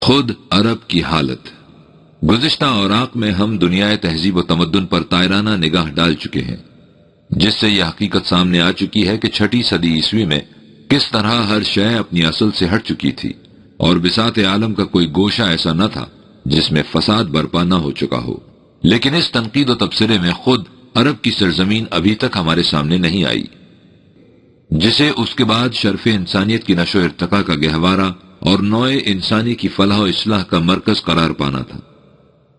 خود عرب کی حالت۔ گزشتہ اوراق میں ہم دنیا تہذیب و تمدن پر طائرانہ نگاہ ڈال چکے ہیں، جس سے یہ حقیقت سامنے آ چکی ہے کہ 6 صدی عیسوی میں کس طرح ہر شے اپنی اصل سے ہٹ چکی تھی، اور بساط عالم کا کوئی گوشہ ایسا نہ تھا جس میں فساد برپا نہ ہو چکا ہو۔ لیکن اس تنقید و تبصرے میں خود عرب کی سرزمین ابھی تک ہمارے سامنے نہیں آئی، جسے اس کے بعد شرف انسانیت کی نشو و ارتقاء کا گہوارہ اور نوع انسانی کی فلاح و اصلاح کا مرکز قرار پانا تھا۔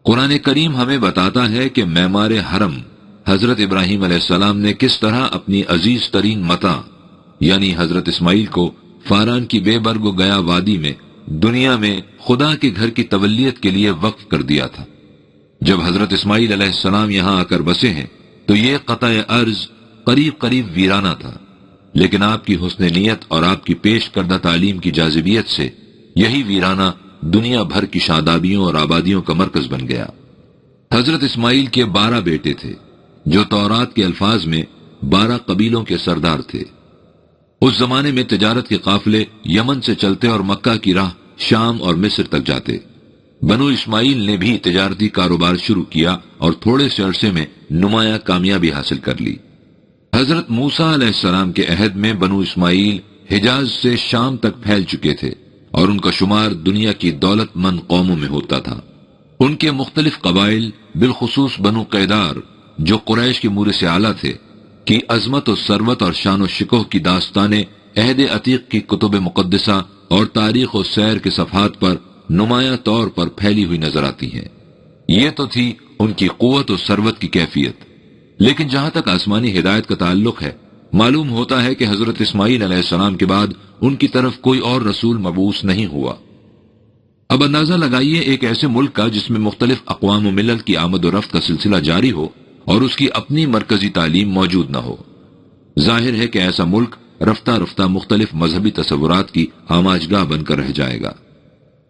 قرآن کریم ہمیں بتاتا ہے کہ معمار حرم حضرت ابراہیم علیہ السلام نے کس طرح اپنی عزیز ترین متاع یعنی حضرت اسماعیل کو فاران کی بے برگ و گیا وادی میں دنیا میں خدا کے گھر کی تولیت کے لیے وقف کر دیا تھا۔ جب حضرت اسماعیل علیہ السلام یہاں آ کر بسے ہیں تو یہ قطع ارض قریب ویرانہ تھا، لیکن آپ کی حسن نیت اور آپ کی پیش کردہ تعلیم کی جاذبیت سے یہی ویرانہ دنیا بھر کی شادابیوں اور آبادیوں کا مرکز بن گیا۔ حضرت اسماعیل کے 12 بیٹے تھے، جو تورات کے الفاظ میں 12 قبیلوں کے سردار تھے۔ اس زمانے میں تجارت کے قافلے یمن سے چلتے اور مکہ کی راہ شام اور مصر تک جاتے۔ بنو اسماعیل نے بھی تجارتی کاروبار شروع کیا اور تھوڑے سے عرصے میں نمایاں کامیابی حاصل کر لی۔ حضرت موسیٰ علیہ السلام کے عہد میں بنو اسماعیل حجاز سے شام تک پھیل چکے تھے اور ان کا شمار دنیا کی دولت مند قوموں میں ہوتا تھا۔ ان کے مختلف قبائل بالخصوص بنو قیدار جو قریش کے مورث اعلیٰ تھے کی عظمت و ثروت اور شان و شکوہ کی داستانیں عہد عتیق کی کتب مقدسہ اور تاریخ و سیر کے صفحات پر نمایاں طور پر پھیلی ہوئی نظر آتی ہیں۔ یہ تو تھی ان کی قوت و ثروت کی کیفیت، لیکن جہاں تک آسمانی ہدایت کا تعلق ہے، معلوم ہوتا ہے کہ حضرت اسماعیل علیہ السلام کے بعد ان کی طرف کوئی اور رسول مبعوث نہیں ہوا۔ اب اندازہ لگائیے ایک ایسے ملک کا جس میں مختلف اقوام و ملل کی آمد و رفت کا سلسلہ جاری ہو اور اس کی اپنی مرکزی تعلیم موجود نہ ہو۔ ظاہر ہے کہ ایسا ملک رفتہ رفتہ مختلف مذہبی تصورات کی آماجگاہ بن کر رہ جائے گا۔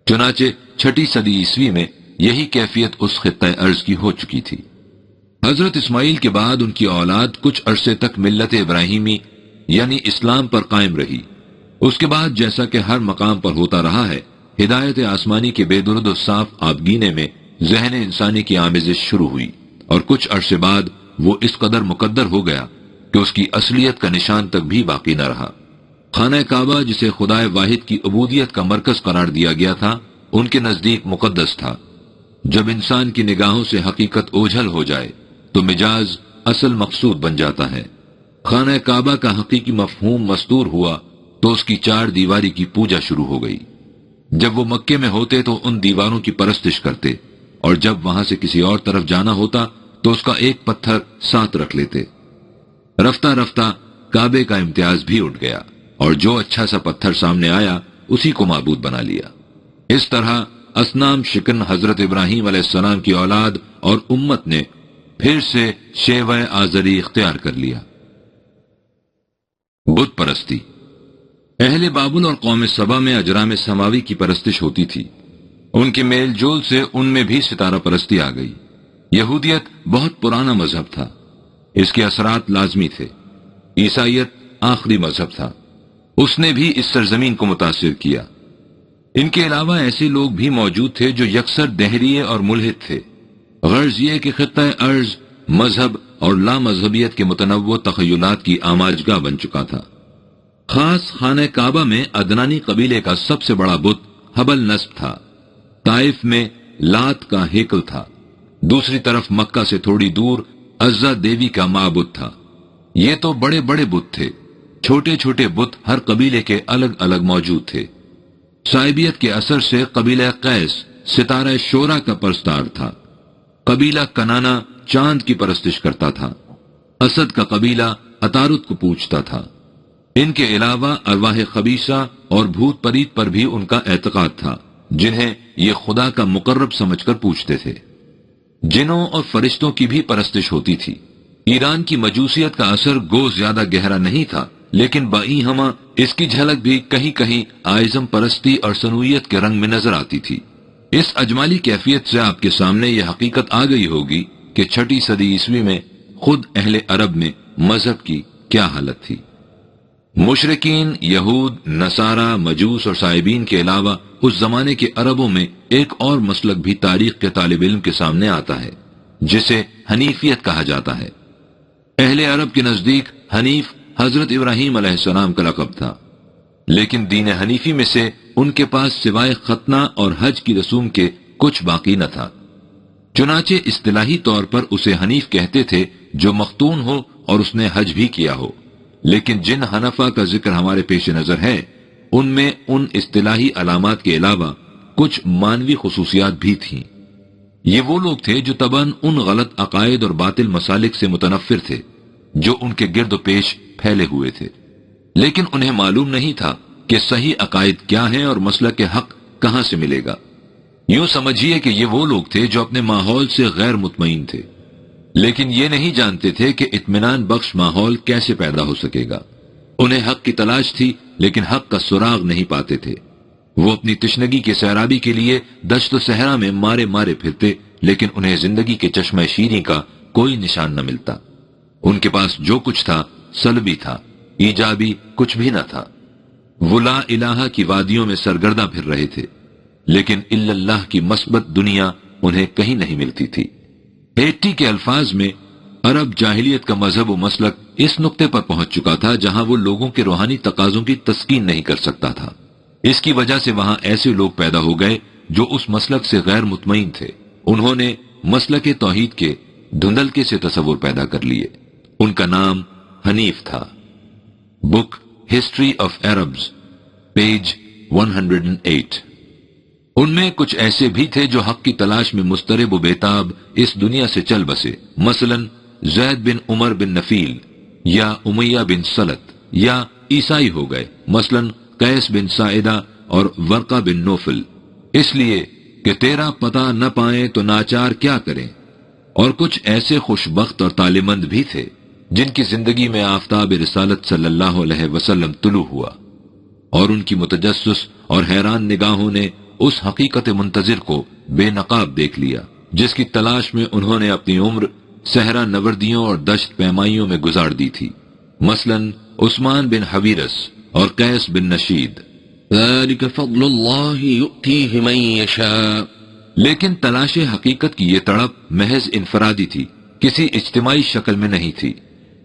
چنانچہ 6 صدی عیسوی میں یہی کیفیت اس خطہ ارض کی ہو چکی تھی۔ حضرت اسماعیل کے بعد ان کی اولاد کچھ عرصے تک ملت ابراہیمی یعنی اسلام پر قائم رہی۔ اس کے بعد جیسا کہ ہر مقام پر ہوتا رہا ہے، ہدایت آسمانی کے بے درد و صاف آبگینے میں ذہن انسانی کی آمیزش شروع ہوئی، اور کچھ عرصے بعد وہ اس قدر مقدر ہو گیا کہ اس کی اصلیت کا نشان تک بھی باقی نہ رہا۔ خانہ کعبہ جسے خدائے واحد کی عبودیت کا مرکز قرار دیا گیا تھا، ان کے نزدیک مقدس تھا۔ جب انسان کی نگاہوں سے حقیقت اوجھل ہو جائے تو مجاز اصل مقصود بن جاتا ہے۔ خانہ کعبہ کا حقیقی مفہوم مستور ہوا تو اس کی 4 دیواری کی پوجا شروع ہو گئی۔ جب وہ مکے میں ہوتے تو ان دیواروں کی پرستش کرتے، اور جب وہاں سے کسی اور طرف جانا ہوتا تو اس کا ایک پتھر ساتھ رکھ لیتے۔ رفتہ رفتہ کعبے کا امتیاز بھی اٹھ گیا، اور جو اچھا سا پتھر سامنے آیا اسی کو معبود بنا لیا۔ اس طرح اصنام شکن حضرت ابراہیم علیہ السلام کی اولاد اور امت نے پھر سے شیوہ آزری اختیار کر لیا۔ بت پرستی۔ اہل بابل اور قوم سبا میں اجرام سماوی کی پرستش ہوتی تھی۔ ان کے میل جول سے ان میں بھی ستارہ پرستی آ گئی۔ یہودیت بہت پرانا مذہب تھا، اس کے اثرات لازمی تھے۔ عیسائیت آخری مذہب تھا، اس نے بھی اس سرزمین کو متاثر کیا۔ ان کے علاوہ ایسے لوگ بھی موجود تھے جو یکسر دہریے اور ملحد تھے۔ غرض یہ کہ خطہ ارض مذہب اور لا مذہبیت کے متنوع تخیلات کی آماجگاہ بن چکا تھا۔ خاص خانہ کعبہ میں عدنانی قبیلے کا سب سے بڑا بت حبل نصب تھا۔ طائف میں لات کا ہیکل تھا۔ دوسری طرف مکہ سے تھوڑی دور عزہ دیوی کا معبد تھا۔ یہ تو بڑے بڑے بت تھے، چھوٹے چھوٹے بت ہر قبیلے کے الگ الگ موجود تھے۔ صائبیت کے اثر سے قبیلہ قیس ستارہ شورا کا پرستار تھا۔ قبیلہ کنانا چاند کی پرستش کرتا تھا۔ اسد کا قبیلہ عطارد کو پوجتا تھا۔ ان کے علاوہ ارواح خبیثہ اور بھوت پریت پر بھی ان کا اعتقاد تھا، جنہیں یہ خدا کا مقرب سمجھ کر پوجتے تھے۔ جنوں اور فرشتوں کی بھی پرستش ہوتی تھی۔ ایران کی مجوسیت کا اثر گو زیادہ گہرا نہیں تھا، لیکن بائی ہمہ اس کی جھلک بھی کہیں کہیں آئزم پرستی اور سنویت کے رنگ میں نظر آتی تھی۔ اس اجمالی کیفیت سے آپ کے سامنے یہ حقیقت آ گئی ہوگی کہ 6 صدی عیسوی میں خود اہل عرب میں مذہب کی کیا حالت تھی۔ مشرکین، یہود، نصارہ، مجوس اور صائبین کے علاوہ اس زمانے کے عربوں میں ایک اور مسلک بھی تاریخ کے طالب علم کے سامنے آتا ہے جسے حنیفیت کہا جاتا ہے۔ اہل عرب کے نزدیک حنیف حضرت ابراہیم علیہ السلام کا لقب تھا، لیکن دین حنیفی میں سے ان کے پاس سوائے ختنہ اور حج کی رسوم کے کچھ باقی نہ تھا۔ چنانچہ اصطلاحی طور پر اسے حنیف کہتے تھے جو مختون ہو اور اس نے حج بھی کیا ہو، لیکن جن حنفا کا ذکر ہمارے پیش نظر ہے ان میں ان اصطلاحی علامات کے علاوہ کچھ مانوی خصوصیات بھی تھیں۔ یہ وہ لوگ تھے جو طبعاً ان غلط عقائد اور باطل مسالک سے متنفر تھے جو ان کے گرد و پیش پھیلے ہوئے تھے، لیکن انہیں معلوم نہیں تھا کہ صحیح عقائد کیا ہیں اور مسلک حق کہاں سے ملے گا۔ یوں سمجھیے کہ یہ وہ لوگ تھے جو اپنے ماحول سے غیر مطمئن تھے، لیکن یہ نہیں جانتے تھے کہ اطمینان بخش ماحول کیسے پیدا ہو سکے گا۔ انہیں حق کی تلاش تھی لیکن حق کا سراغ نہیں پاتے تھے۔ وہ اپنی تشنگی کے سیرابی کے لیے دشت و صحرا میں مارے مارے پھرتے، لیکن انہیں زندگی کے چشمہ شیریں کا کوئی نشان نہ ملتا۔ ان کے پاس جو کچھ تھا سلبی تھا، ایجابی کچھ بھی نہ تھا۔ وہ لا الہ کی وادیوں میں سرگرداں پھر رہے تھے، لیکن الا اللہ کی مثبت دنیا انہیں کہیں نہیں ملتی تھی۔ ہیٹی کے الفاظ میں عرب جاہلیت کا مذہب و مسلک اس نقطے پر پہنچ چکا تھا جہاں وہ لوگوں کے روحانی تقاضوں کی تسکین نہیں کر سکتا تھا۔ اس کی وجہ سے وہاں ایسے لوگ پیدا ہو گئے جو اس مسلک سے غیر مطمئن تھے۔ انہوں نے مسلک توحید کے دھندلکے سے تصور پیدا کر لیے۔ ان کا نام حنیف تھا۔ بک ہسٹری آف عربز، پیج 108۔ ان میں کچھ ایسے بھی تھے جو حق کی تلاش میں مضطرب و بیتاب اس دنیا سے چل بسے، مثلا زید بن عمر بن نفیل یا امیہ بن سلط، یا عیسائی ہو گئے، مثلا قیس بن ساعدہ اور ورقہ بن نوفل، اس لیے کہ تیرا پتہ نہ پائیں تو ناچار کیا کریں۔ اور کچھ ایسے خوشبخت اور تالمند بھی تھے جن کی زندگی میں آفتاب رسالت صلی اللہ علیہ وسلم طلوع ہوا، اور ان کی متجسس اور حیران نگاہوں نے اس حقیقت منتظر کو بے نقاب دیکھ لیا جس کی تلاش میں انہوں نے اپنی عمر صحرا نوردیوں اور دشت پیمائیوں میں گزار دی تھی، مثلا عثمان بن حویرس اور قیس بن نشید۔ ذلك فضل اللہ یؤتیہ من یشاء۔ لیکن تلاش حقیقت کی یہ تڑپ محض انفرادی تھی، کسی اجتماعی شکل میں نہیں تھی،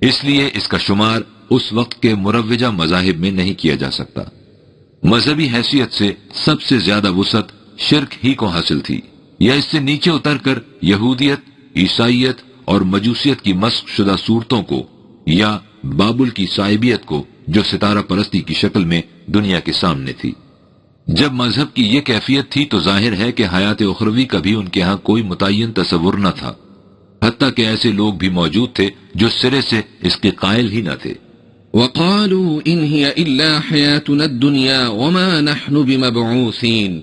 اس لیے اس کا شمار اس وقت کے مروجہ مذاہب میں نہیں کیا جا سکتا۔ مذہبی حیثیت سے سب سے زیادہ وسعت شرک ہی کو حاصل تھی، یا اس سے نیچے اتر کر یہودیت، عیسائیت اور مجوسیت کی مسخ شدہ صورتوں کو، یا بابل کی صائبیت کو جو ستارہ پرستی کی شکل میں دنیا کے سامنے تھی۔ جب مذہب کی یہ کیفیت تھی تو ظاہر ہے کہ حیات اخروی کا بھی ان کے ہاں کوئی متعین تصور نہ تھا، حتیٰ کہ ایسے لوگ بھی موجود تھے جو سرے سے اس کے قائل ہی نہ تھے۔ وقالوا ان هي الا حياتنا الدنيا وما نحن بمبعوثين۔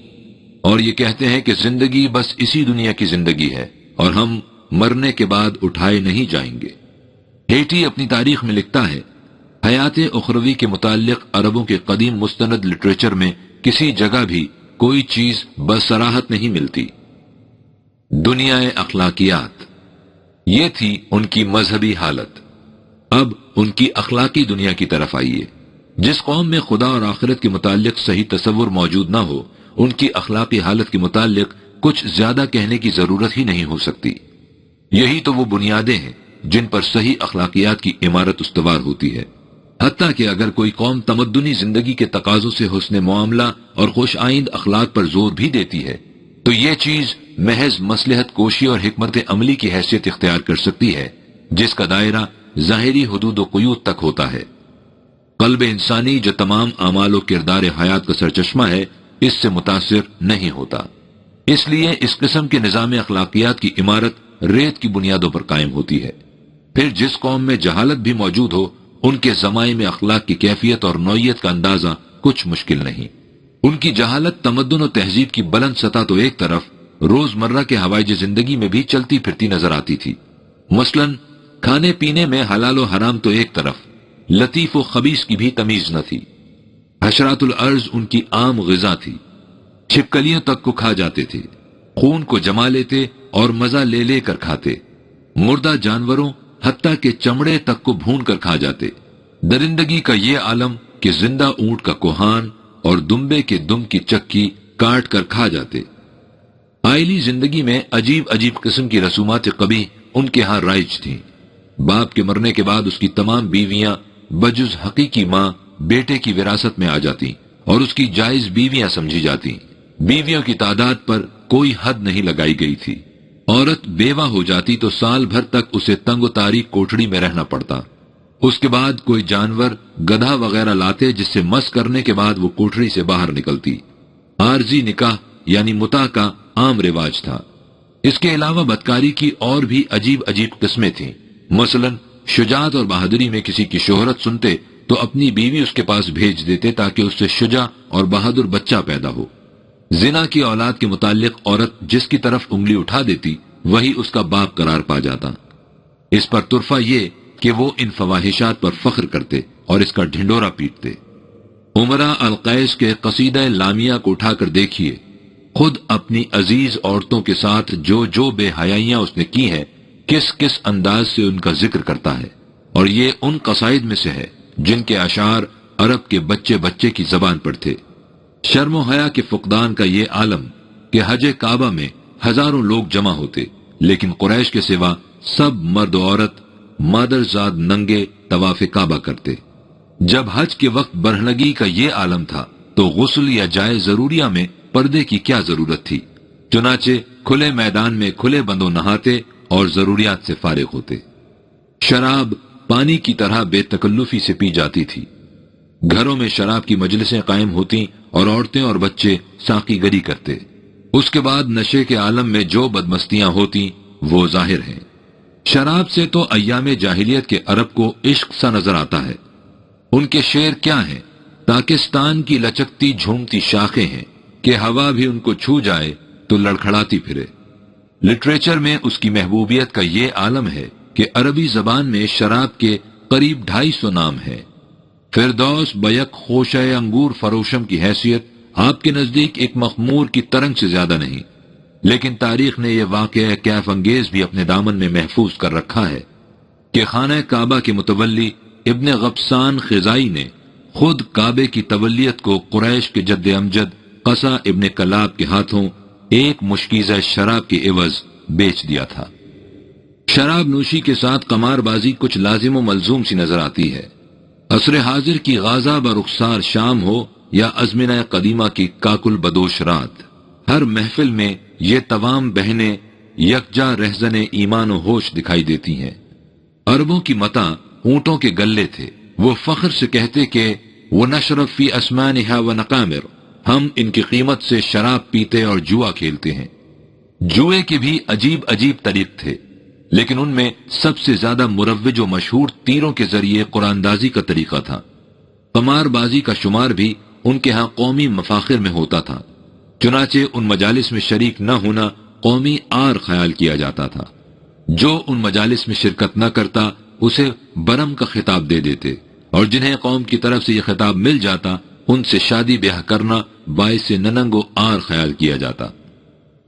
اور یہ کہتے ہیں کہ زندگی بس اسی دنیا کی زندگی ہے اور ہم مرنے کے بعد اٹھائے نہیں جائیں گے۔ ہیٹی اپنی تاریخ میں لکھتا ہے، حیات اخروی کے متعلق عربوں کے قدیم مستند لٹریچر میں کسی جگہ بھی کوئی چیز بصراحت نہیں ملتی۔ دنیا اخلاقیات، یہ تھی ان کی مذہبی حالت۔ اب ان کی اخلاقی دنیا کی طرف آئیے۔ جس قوم میں خدا اور آخرت کے متعلق صحیح تصور موجود نہ ہو، ان کی اخلاقی حالت کے متعلق کچھ زیادہ کہنے کی ضرورت ہی نہیں ہو سکتی۔ یہی تو وہ بنیادیں ہیں جن پر صحیح اخلاقیات کی عمارت استوار ہوتی ہے۔ حتیٰ کہ اگر کوئی قوم تمدنی زندگی کے تقاضوں سے حسن معاملہ اور خوش آئند اخلاق پر زور بھی دیتی ہے، تو یہ چیز محض مصلحت کوشی اور حکمت عملی کی حیثیت اختیار کر سکتی ہے، جس کا دائرہ ظاہری حدود و قیود تک ہوتا ہے۔ قلب انسانی جو تمام اعمال و کردار حیات کا سرچشمہ ہے، اس سے متاثر نہیں ہوتا۔ اس لیے اس قسم کے نظام اخلاقیات کی عمارت ریت کی بنیادوں پر قائم ہوتی ہے۔ پھر جس قوم میں جہالت بھی موجود ہو، ان کے ضمائر میں اخلاق کی کیفیت اور نوعیت کا اندازہ کچھ مشکل نہیں۔ ان کی جہالت تمدن و تہذیب کی بلند سطح تو ایک طرف، روزمرہ کے ہوائج زندگی میں بھی چلتی پھرتی نظر آتی تھی۔ مثلا کھانے پینے میں حلال و حرام تو ایک طرف، لطیف و خبیث کی بھی تمیز نہ تھی۔ حشرات الارض ان کی عام غذا تھی، چھپکلیوں تک کو کھا جاتے تھے، خون کو جما لیتے اور مزہ لے لے کر کھاتے، مردہ جانوروں حتیٰ کہ چمڑے تک کو بھون کر کھا جاتے۔ درندگی کا یہ عالم کہ زندہ اونٹ کا کوہان اور دمبے کے دم کی چکی کاٹ کر کھا جاتے۔ آئلی زندگی میں عجیب عجیب قسم کی رسومات قبیح ان کے ہاں رائج تھیں۔ باپ کے مرنے کے بعد اس کی تمام بیویاں بجز حقیقی ماں بیٹے کی وراثت میں آ جاتی اور اس کی جائز بیویاں سمجھی جاتی۔ بیویوں کی تعداد پر کوئی حد نہیں لگائی گئی تھی۔ عورت بیوہ ہو جاتی تو سال بھر تک اسے تنگ و تاریک کوٹھڑی میں رہنا پڑتا۔ اس کے بعد کوئی جانور گدھا وغیرہ لاتے جس سے مس کرنے کے بعد وہ کوٹھڑی سے باہر نکلتی۔ عارضی نکاح یعنی متع کا عام رواج تھا۔ اس کے علاوہ بدکاری کی اور بھی عجیب عجیب قسمیں تھیں۔ مثلا شجاعت اور بہادری میں کسی کی شہرت سنتے تو اپنی بیوی اس کے پاس بھیج دیتے تاکہ اس سے شجاع اور بہادر بچہ پیدا ہو۔ زنا کی اولاد کے متعلق عورت جس کی طرف انگلی اٹھا دیتی وہی اس کا باپ قرار پا جاتا۔ اس پر طرفہ یہ کہ وہ ان فواحشات پر فخر کرتے اور اس کا ڈھنڈورا پیٹتے۔ عمرہ القیس کے قصیدہ لامیہ کو اٹھا کر دیکھیے، خود اپنی عزیز عورتوں کے ساتھ جو جو بے حیائیاں اس نے کی ہیں کس کس انداز سے ان کا ذکر کرتا ہے، اور یہ ان قصائد میں سے ہے جن کے اشعار عرب کے بچے بچے کی زبان پر تھے۔ شرم و حیا کے فقدان کا یہ عالم کہ حج کعبہ میں ہزاروں لوگ جمع ہوتے لیکن قریش کے سوا سب مرد و عورت مادر زاد ننگے طواف کعبہ کرتے۔ جب حج کے وقت برہنگی کا یہ عالم تھا تو غسل یا جائے ضروریہ میں پردے کی کیا ضرورت تھی؟ چنانچہ کھلے میدان میں کھلے بندوں نہاتے اور ضروریات سے فارغ ہوتے۔ شراب پانی کی طرح بے تکلفی سے پی جاتی تھی۔ گھروں میں شراب کی مجلسیں قائم ہوتی اور عورتیں اور بچے ساقی گری کرتے۔ اس کے بعد نشے کے عالم میں جو بدمستیاں ہوتی وہ ظاہر ہیں۔ شراب سے تو ایام جاہلیت کے عرب کو عشق سا نظر آتا ہے۔ ان کے شعر کیا ہیں؟ پاکستان کی لچکتی جھومتی شاخیں ہیں کہ ہوا بھی ان کو چھو جائے تو لڑکھڑاتی پھرے۔ لٹریچر میں اس کی محبوبیت کا یہ عالم ہے کہ عربی زبان میں شراب کے قریب 250 نام ہیں۔ فردوس بیک خوشہ انگور فروشم کی حیثیت آپ کے نزدیک ایک مخمور کی ترنگ سے زیادہ نہیں، لیکن تاریخ نے یہ واقعہ کیف انگیز بھی اپنے دامن میں محفوظ کر رکھا ہے کہ خانہ کعبہ کے متولی ابن غبسان خزائی نے خود کعبے کی تولیت کو قریش کے جد امجد قصہ ابن کلاب کے ہاتھوں ایک مشکیزہ شراب کے عوض بیچ دیا تھا۔ شراب نوشی کے ساتھ قمار بازی کچھ لازم و ملزوم سی نظر آتی ہے۔ عصر حاضر کی غازہ برخسار شام ہو یا ازمنہ قدیمہ کی کاکل بدوش رات، ہر محفل میں یہ تمام بہنیں یکجا رہزن ایمان و ہوش دکھائی دیتی ہیں۔ عربوں کی متاع اونٹوں کے گلے تھے۔ وہ فخر سے کہتے کہ وہ نشرب فی اسمانہا و نقامر، ہم ان کی قیمت سے شراب پیتے اور جوا کھیلتے ہیں۔ جوئے کے بھی عجیب عجیب طریق تھے، لیکن ان میں سب سے زیادہ مروج و مشہور تیروں کے ذریعے قراندازی کا طریقہ تھا۔ قمار بازی کا شمار بھی ان کے ہاں قومی مفاخر میں ہوتا تھا، چنانچہ ان مجالس میں شریک نہ ہونا قومی عار خیال کیا جاتا تھا۔ جو ان مجالس میں شرکت نہ کرتا اسے برم کا خطاب دے دیتے، اور جنہیں قوم کی طرف سے یہ خطاب مل جاتا ان سے شادی بیاہ کرنا باعث ننگ و عار خیال کیا جاتا۔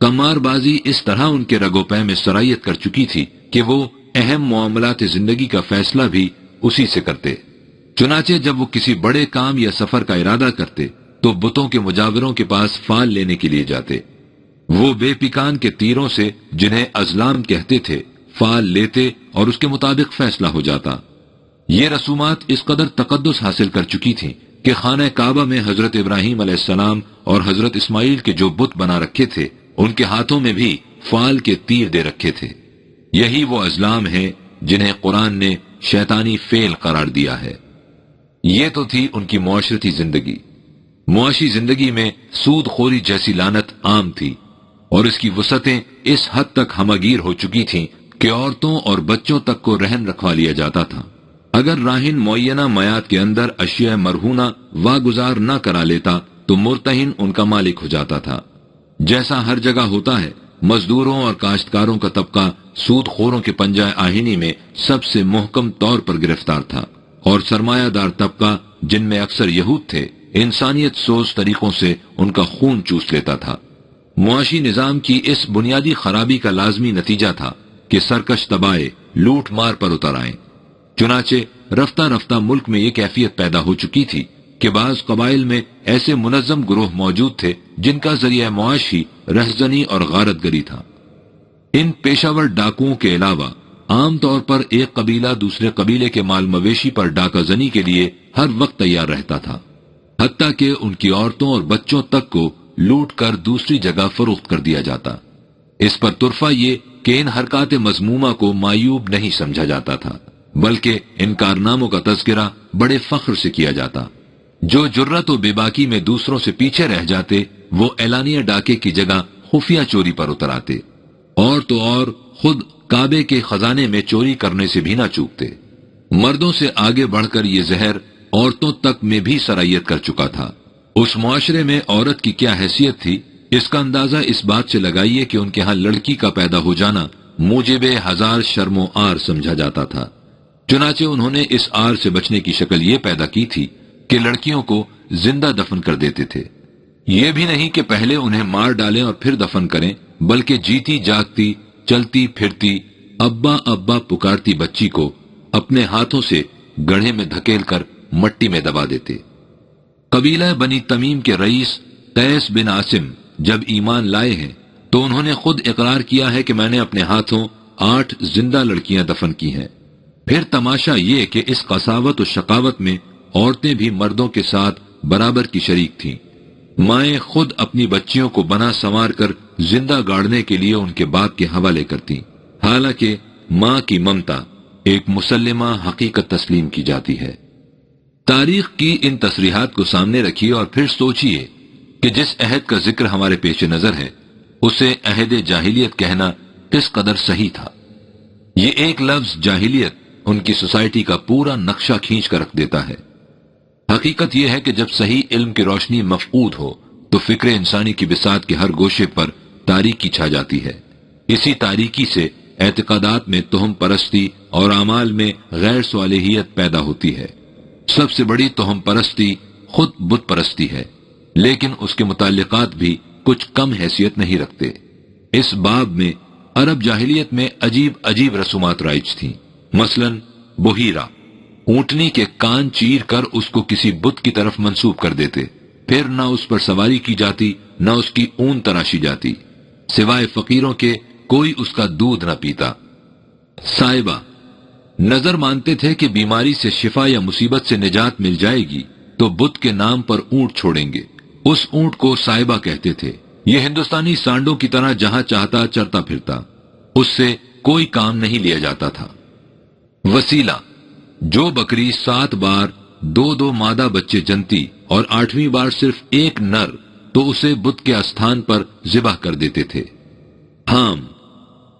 قمار بازی اس طرح ان کے رگو پے میں سرایت کر چکی تھی کہ وہ اہم معاملات زندگی کا فیصلہ بھی اسی سے کرتے۔ چنانچہ جب وہ کسی بڑے کام یا سفر کا ارادہ کرتے تو بتوں کے مجاوروں کے پاس فال لینے کے لیے جاتے۔ وہ بے پیکان کے تیروں سے جنہیں ازلام کہتے تھے فال لیتے اور اس کے مطابق فیصلہ ہو جاتا۔ یہ رسومات اس قدر تقدس حاصل کر چکی تھیں کہ خانہ کعبہ میں حضرت ابراہیم علیہ السلام اور حضرت اسماعیل کے جو بت بنا رکھے تھے ان کے ہاتھوں میں بھی فال کے تیر دے رکھے تھے۔ یہی وہ ازلام ہیں جنہیں قرآن نے شیطانی فعل قرار دیا ہے۔ یہ تو تھی ان کی معاشرتی زندگی۔ معاشی زندگی میں سود خوری جیسی لعنت عام تھی، اور اس کی وسعتیں اس حد تک ہمگیر ہو چکی تھیں کہ عورتوں اور بچوں تک کو رہن رکھوا لیا جاتا تھا۔ اگر راہن معینہ میعاد کے اندر اشیاء مرہونہ واگزار نہ کرا لیتا تو مرتہن ان کا مالک ہو جاتا تھا۔ جیسا ہر جگہ ہوتا ہے، مزدوروں اور کاشتکاروں کا طبقہ سود خوروں کے پنجہ آہنی میں سب سے محکم طور پر گرفتار تھا، اور سرمایہ دار طبقہ جن میں اکثر یہود تھے انسانیت سوز طریقوں سے ان کا خون چوس لیتا تھا۔ معاشی نظام کی اس بنیادی خرابی کا لازمی نتیجہ تھا کہ سرکش طبائع لوٹ مار پر اتر آئیں۔ چنانچہ رفتہ رفتہ ملک میں یہ کیفیت پیدا ہو چکی تھی کہ بعض قبائل میں ایسے منظم گروہ موجود تھے جن کا ذریعہ معاش ہی رہزنی اور غارت گری تھا۔ ان پیشاور ڈاکوؤں کے علاوہ عام طور پر ایک قبیلہ دوسرے قبیلے کے مال مویشی پر ڈاکہ زنی کے لیے ہر وقت تیار رہتا تھا، حتیٰ کہ ان کی عورتوں اور بچوں تک کو لوٹ کر دوسری جگہ فروخت کر دیا جاتا۔ اس پر طرفہ یہ کہ ان حرکات مذمومہ کو معیوب نہیں سمجھا جاتا تھا، بلکہ ان کارناموں کا تذکرہ بڑے فخر سے کیا جاتا۔ جو جرت و بے باکی میں دوسروں سے پیچھے رہ جاتے وہ اعلانیہ ڈاکے کی جگہ خفیہ چوری پر اتر آتے، اور تو اور خود کعبے کے خزانے میں چوری کرنے سے بھی نہ چوکتے۔ مردوں سے آگے بڑھ کر یہ زہر عورتوں تک میں بھی سرایت کر چکا تھا۔ اس معاشرے میں عورت کی کیا حیثیت تھی، اس کا اندازہ اس بات سے لگائیے کہ ان کے ہاں لڑکی کا پیدا ہو جانا موجب ہزار شرم و عار سمجھا جاتا تھا۔ چنانچہ انہوں نے اس عار سے بچنے کی شکل یہ پیدا کی تھی کہ لڑکیوں کو زندہ دفن کر دیتے تھے۔ یہ بھی نہیں کہ پہلے انہیں مار ڈالیں اور پھر دفن کریں، بلکہ جیتی جاگتی چلتی پھرتی ابا ابا پکارتی بچی کو اپنے ہاتھوں سے گڑھے میں دھکیل کر مٹی میں دبا دیتے۔ قبیلہ بنی تمیم کے رئیس قیس بن عاصم جب ایمان لائے ہیں تو انہوں نے خود اقرار کیا ہے کہ میں نے اپنے ہاتھوں 8 زندہ لڑکیاں دفن کی ہیں۔ پھر تماشا یہ کہ اس قساوت و شقاوت میں عورتیں بھی مردوں کے ساتھ برابر کی شریک تھیں۔ مائیں خود اپنی بچیوں کو بنا سنوار کر زندہ گاڑنے کے لیے ان کے باپ کے حوالے کرتی، حالانکہ ماں کی ممتا ایک مسلمہ حقیقت تسلیم کی جاتی ہے۔ تاریخ کی ان تصریحات کو سامنے رکھیے اور پھر سوچئے کہ جس عہد کا ذکر ہمارے پیش نظر ہے اسے عہد جاہلیت کہنا کس قدر صحیح تھا۔ یہ ایک لفظ جاہلیت ان کی سوسائٹی کا پورا نقشہ کھینچ کر رکھ دیتا ہے۔ حقیقت یہ ہے کہ جب صحیح علم کی روشنی مفقود ہو تو فکر انسانی کی بساط کے ہر گوشے پر تاریکی چھا جاتی ہے۔ اسی تاریکی سے اعتقادات میں تہم پرستی اور اعمال میں غیر صالحیت پیدا ہوتی ہے۔ سب سے بڑی تہم پرستی خود بت پرستی ہے، لیکن اس کے متعلقات بھی کچھ کم حیثیت نہیں رکھتے۔ اس باب میں عرب جاہلیت میں عجیب عجیب رسومات رائج تھیں۔ مثلا بحیرہ، اونٹنی کے کان چیر کر اس کو کسی بت کی طرف منسوب کر دیتے، پھر نہ اس پر سواری کی جاتی نہ اس کی اون تراشی جاتی، سوائے فقیروں کے کوئی اس کا دودھ نہ پیتا۔ صائبہ، نظر مانتے تھے کہ بیماری سے شفا یا مصیبت سے نجات مل جائے گی تو بت کے نام پر اونٹ چھوڑیں گے، اس اونٹ کو صائبہ کہتے تھے۔ یہ ہندوستانی سانڈوں کی طرح جہاں چاہتا چرتا پھرتا، اس سے کوئی کام نہیں لیا جاتا تھا۔ وسیلہ، جو بکری 7 بار 2 مادہ بچے جنتی اور 8ویں بار صرف ایک نر تو اسے بت کے استھان پر ذبح کر دیتے تھے۔ حام،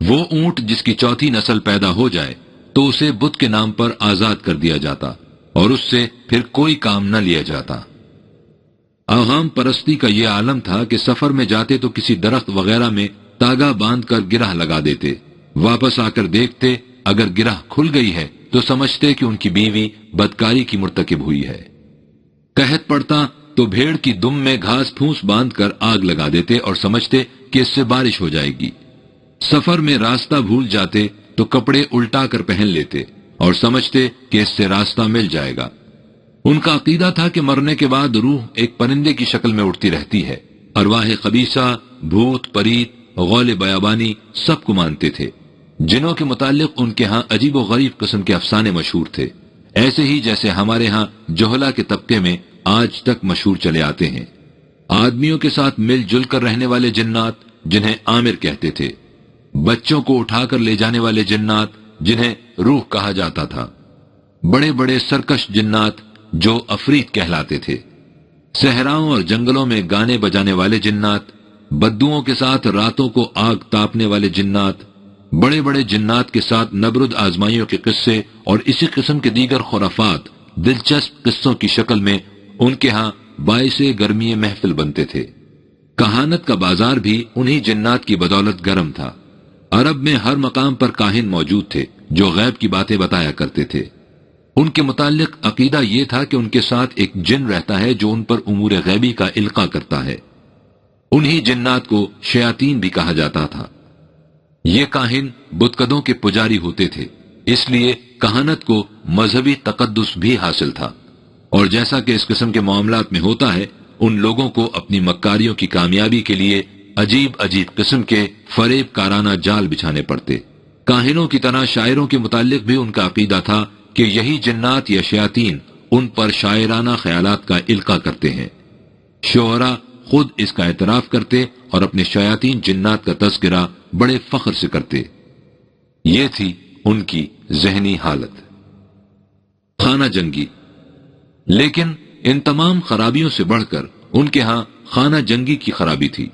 وہ اونٹ جس کی 4تھی نسل پیدا ہو جائے تو اسے بت کے نام پر آزاد کر دیا جاتا اور اس سے پھر کوئی کام نہ لیا جاتا۔ اوہام پرستی کا یہ عالم تھا کہ سفر میں جاتے تو کسی درخت وغیرہ میں تاگا باندھ کر گرہ لگا دیتے، واپس آ کر دیکھتے اگر گرہ کھل گئی ہے تو سمجھتے کہ ان کی بیوی بدکاری کی مرتکب ہوئی ہے۔ قحط پڑتا تو بھیڑ کی دم میں گھاس پھوس باندھ کر آگ لگا دیتے اور سمجھتے کہ اس سے بارش ہو جائے گی۔ سفر میں راستہ بھول جاتے تو کپڑے الٹا کر پہن لیتے اور سمجھتے کہ اس سے راستہ مل جائے گا۔ ان کا عقیدہ تھا کہ مرنے کے بعد روح ایک پرندے کی شکل میں اڑتی رہتی ہے۔ ارواح خبیثہ، بھوت پریت، غول بیابانی سب کو مانتے تھے۔ جنوں کے متعلق ان کے ہاں عجیب و غریب قسم کے افسانے مشہور تھے، ایسے ہی جیسے ہمارے ہاں جوہلا کے طبقے میں آج تک مشہور چلے آتے ہیں۔ آدمیوں کے ساتھ مل جل کر رہنے والے جنات جنہیں عامر کہتے تھے، بچوں کو اٹھا کر لے جانے والے جنات جنہیں روح کہا جاتا تھا، بڑے بڑے سرکش جنات جو عفریت کہلاتے تھے، صحراؤں اور جنگلوں میں گانے بجانے والے جنات، بدوؤں کے ساتھ راتوں کو آگ تاپنے والے جنات، بڑے بڑے جنات کے ساتھ نبرد آزمائیوں کے قصے اور اسی قسم کے دیگر خرافات دلچسپ قصوں کی شکل میں ان کے ہاں باعث گرمی محفل بنتے تھے۔ کہانت کا بازار بھی انہی جنات کی بدولت گرم تھا۔ عرب میں ہر مقام پر کاہن موجود تھے جو غیب کی باتیں بتایا کرتے تھے۔ ان کے متعلق عقیدہ یہ تھا کہ ان کے ساتھ ایک جن رہتا ہے جو ان پر امور غیبی کا القاء کرتا ہے۔ انہی جنات کو شیاطین بھی کہا جاتا تھا۔ یہ کاہن بتکدوں کے پجاری ہوتے تھے، اس لیے کہانت کو مذہبی تقدس بھی حاصل تھا، اور جیسا کہ اس قسم کے معاملات میں ہوتا ہے ان لوگوں کو اپنی مکاریوں کی کامیابی کے لیے عجیب عجیب قسم کے فریب کارانہ جال بچھانے پڑتے۔ کاہنوں کی طرح شاعروں کے متعلق بھی ان کا عقیدہ تھا کہ یہی جنات یا شیاطین ان پر شاعرانہ خیالات کا القاء کرتے ہیں۔ شعراء خود اس کا اعتراف کرتے اور اپنے شیاطین جنات کا تذکرہ بڑے فخر سے کرتے۔ یہ تھی ان کی ذہنی حالت۔ خانہ جنگی۔ لیکن ان تمام خرابیوں سے بڑھ کر ان کے ہاں خانہ جنگی کی خرابی تھی۔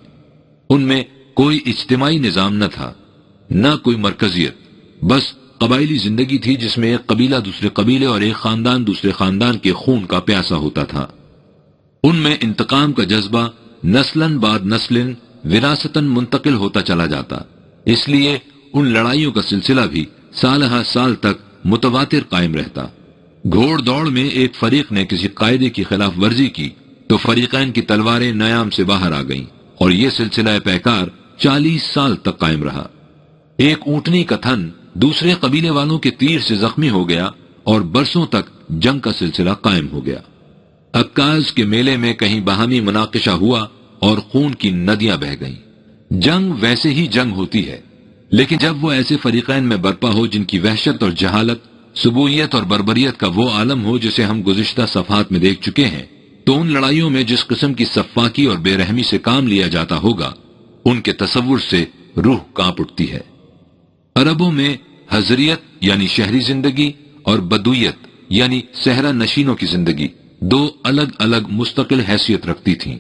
ان میں کوئی اجتماعی نظام نہ تھا، نہ کوئی مرکزیت، بس قبائلی زندگی تھی جس میں ایک قبیلہ دوسرے قبیلے اور ایک خاندان دوسرے خاندان کے خون کا پیاسا ہوتا تھا۔ ان میں انتقام کا جذبہ نسلاً بعد نسلن وراثتاً منتقل ہوتا چلا جاتا، اس لیے ان لڑائیوں کا سلسلہ بھی سال ہر سال تک متواتر قائم رہتا۔ گھوڑ دوڑ میں ایک فریق نے کسی قاعدے کی خلاف ورزی کی تو فریقین کی تلواریں نیام سے باہر آ گئیں اور یہ سلسلہ پیکار 40 سال تک قائم رہا۔ ایک اونٹنی کا تھن دوسرے قبیلے والوں کے تیر سے زخمی ہو گیا اور برسوں تک جنگ کا سلسلہ قائم ہو گیا۔ عکاز کے میلے میں کہیں باہمی مناقشہ ہوا اور خون کی ندیاں بہہ گئیں۔ جنگ ویسے ہی جنگ ہوتی ہے، لیکن جب وہ ایسے فریقین میں برپا ہو جن کی وحشت اور جہالت، سبویت اور بربریت کا وہ عالم ہو جسے ہم گزشتہ صفحات میں دیکھ چکے ہیں، تو ان لڑائیوں میں جس قسم کی سفاکی اور بے رحمی سے کام لیا جاتا ہوگا، ان کے تصور سے روح کانپ اٹھتی ہے۔ عربوں میں حضریت یعنی شہری زندگی اور بدویت یعنی صحرا نشینوں کی زندگی دو الگ الگ مستقل حیثیت رکھتی تھیں۔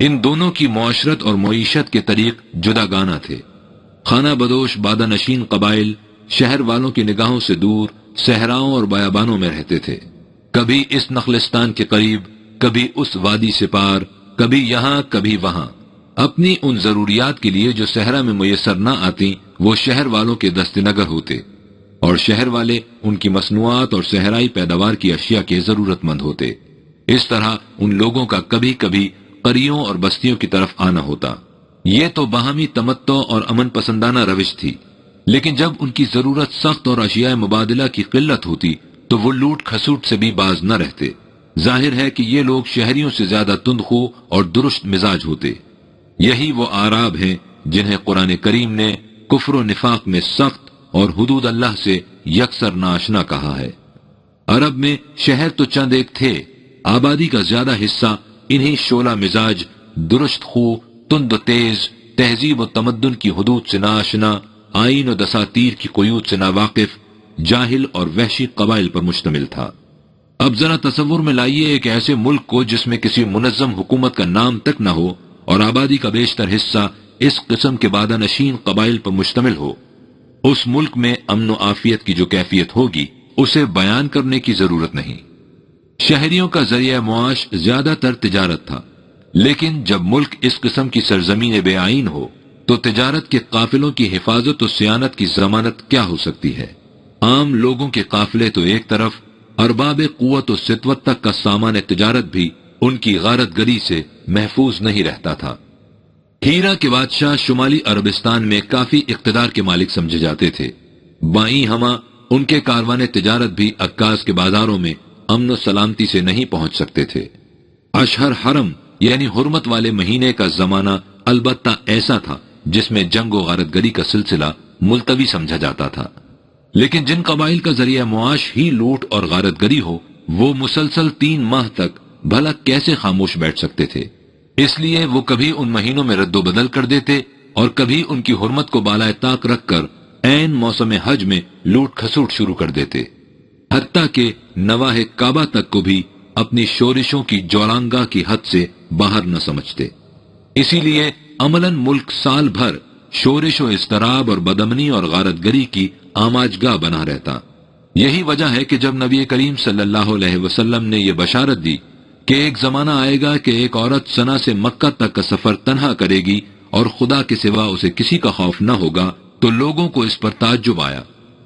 ان دونوں کی معاشرت اور معیشت کے طریق جدا گانا تھے۔ خانہ بدوش بادہ نشین قبائل شہر والوں کی نگاہوں سے دور صحراؤں اور بیابانوں میں رہتے تھے، کبھی اس نخلستان کے قریب، کبھی اس وادی سے پار، کبھی یہاں کبھی وہاں۔ اپنی ان ضروریات کے لیے جو صحرا میں میسر نہ آتی وہ شہر والوں کے دست نگر ہوتے، اور شہر والے ان کی مصنوعات اور صحرائی پیداوار کی اشیاء کے ضرورت مند ہوتے۔ اس طرح ان لوگوں کا کبھی کبھی قریوں اور بستیوں کی طرف آنا ہوتا۔ یہ تو باہمی تمتع اور امن پسندانہ روش تھی، لیکن جب ان کی ضرورت سخت اور اشیاء مبادلہ کی قلت ہوتی تو وہ لوٹ کھسوٹ سے بھی باز نہ رہتے۔ ظاہر ہے کہ یہ لوگ شہریوں سے زیادہ تندخو اور درست مزاج ہوتے۔ یہی وہ اعراب ہیں جنہیں قرآن کریم نے کفر و نفاق میں سخت اور حدود اللہ سے یکسر ناآشنا کہا ہے۔ عرب میں شہر تو چند ایک تھے، آبادی کا زیادہ حصہ انہی شعلہ مزاج، درست خو، تند و تیز، تہذیب و تمدن کی حدود سے ناآشنا، آئین و دساتیر کی قیود سے ناواقف، جاہل اور وحشی قبائل پر مشتمل تھا۔ اب ذرا تصور میں لائیے ایک ایسے ملک کو جس میں کسی منظم حکومت کا نام تک نہ ہو اور آبادی کا بیشتر حصہ اس قسم کے بادہ نشین قبائل پر مشتمل ہو۔ اس ملک میں امن و عافیت کی جو کیفیت ہوگی اسے بیان کرنے کی ضرورت نہیں۔ شہریوں کا ذریعہ معاش زیادہ تر تجارت تھا، لیکن جب ملک اس قسم کی سرزمین بے آئین ہو تو تجارت کے قافلوں کی حفاظت و صیانت کی ضمانت کیا ہو سکتی ہے؟ عام لوگوں کے قافلے تو ایک طرف، ارباب قوت و سطوت تک کا سامان تجارت بھی ان کی غارت گری سے محفوظ نہیں رہتا تھا۔ ہیرا کے بادشاہ شمالی عربستان میں کافی اقتدار کے مالک سمجھے جاتے تھے۔ بائیں ہمہ ان کے کاروان تجارت بھی عکاز کے بازاروں میں امن و سلامتی سے نہیں پہنچ سکتے تھے۔ اشہر حرم یعنی حرمت والے مہینے کا زمانہ البتہ ایسا تھا جس میں جنگ و غارت گری کا سلسلہ ملتوی سمجھا جاتا تھا، لیکن جن قبائل کا ذریعہ معاش ہی لوٹ اور غارت گری ہو وہ مسلسل 3 ماہ تک بھلا کیسے خاموش بیٹھ سکتے تھے؟ اس لیے وہ کبھی ان مہینوں میں رد و بدل کر دیتے اور کبھی ان کی حرمت کو بالائے طاق رکھ کر عین موسم حج میں لوٹ کھسوٹ شروع کر دیتے، حتیٰ کہ نواح کعبہ تک کو بھی اپنی شورشوں کی جولانگاہ کی حد سے باہر نہ سمجھتے۔ اسی لیے عملاً ملک سال بھر شورش و اضطراب اور بدامنی اور غارت گری کی آماجگاہ بنا رہتا۔ یہی وجہ ہے کہ جب نبی کریم صلی اللہ علیہ وسلم نے یہ بشارت دی کہ ایک زمانہ آئے گا کہ ایک عورت سنا سے مکہ تک کا سفر تنہا کرے گی اور خدا کے سوا اسے کسی کا خوف نہ ہوگا، تو لوگوں کو اس پر تعجب آیا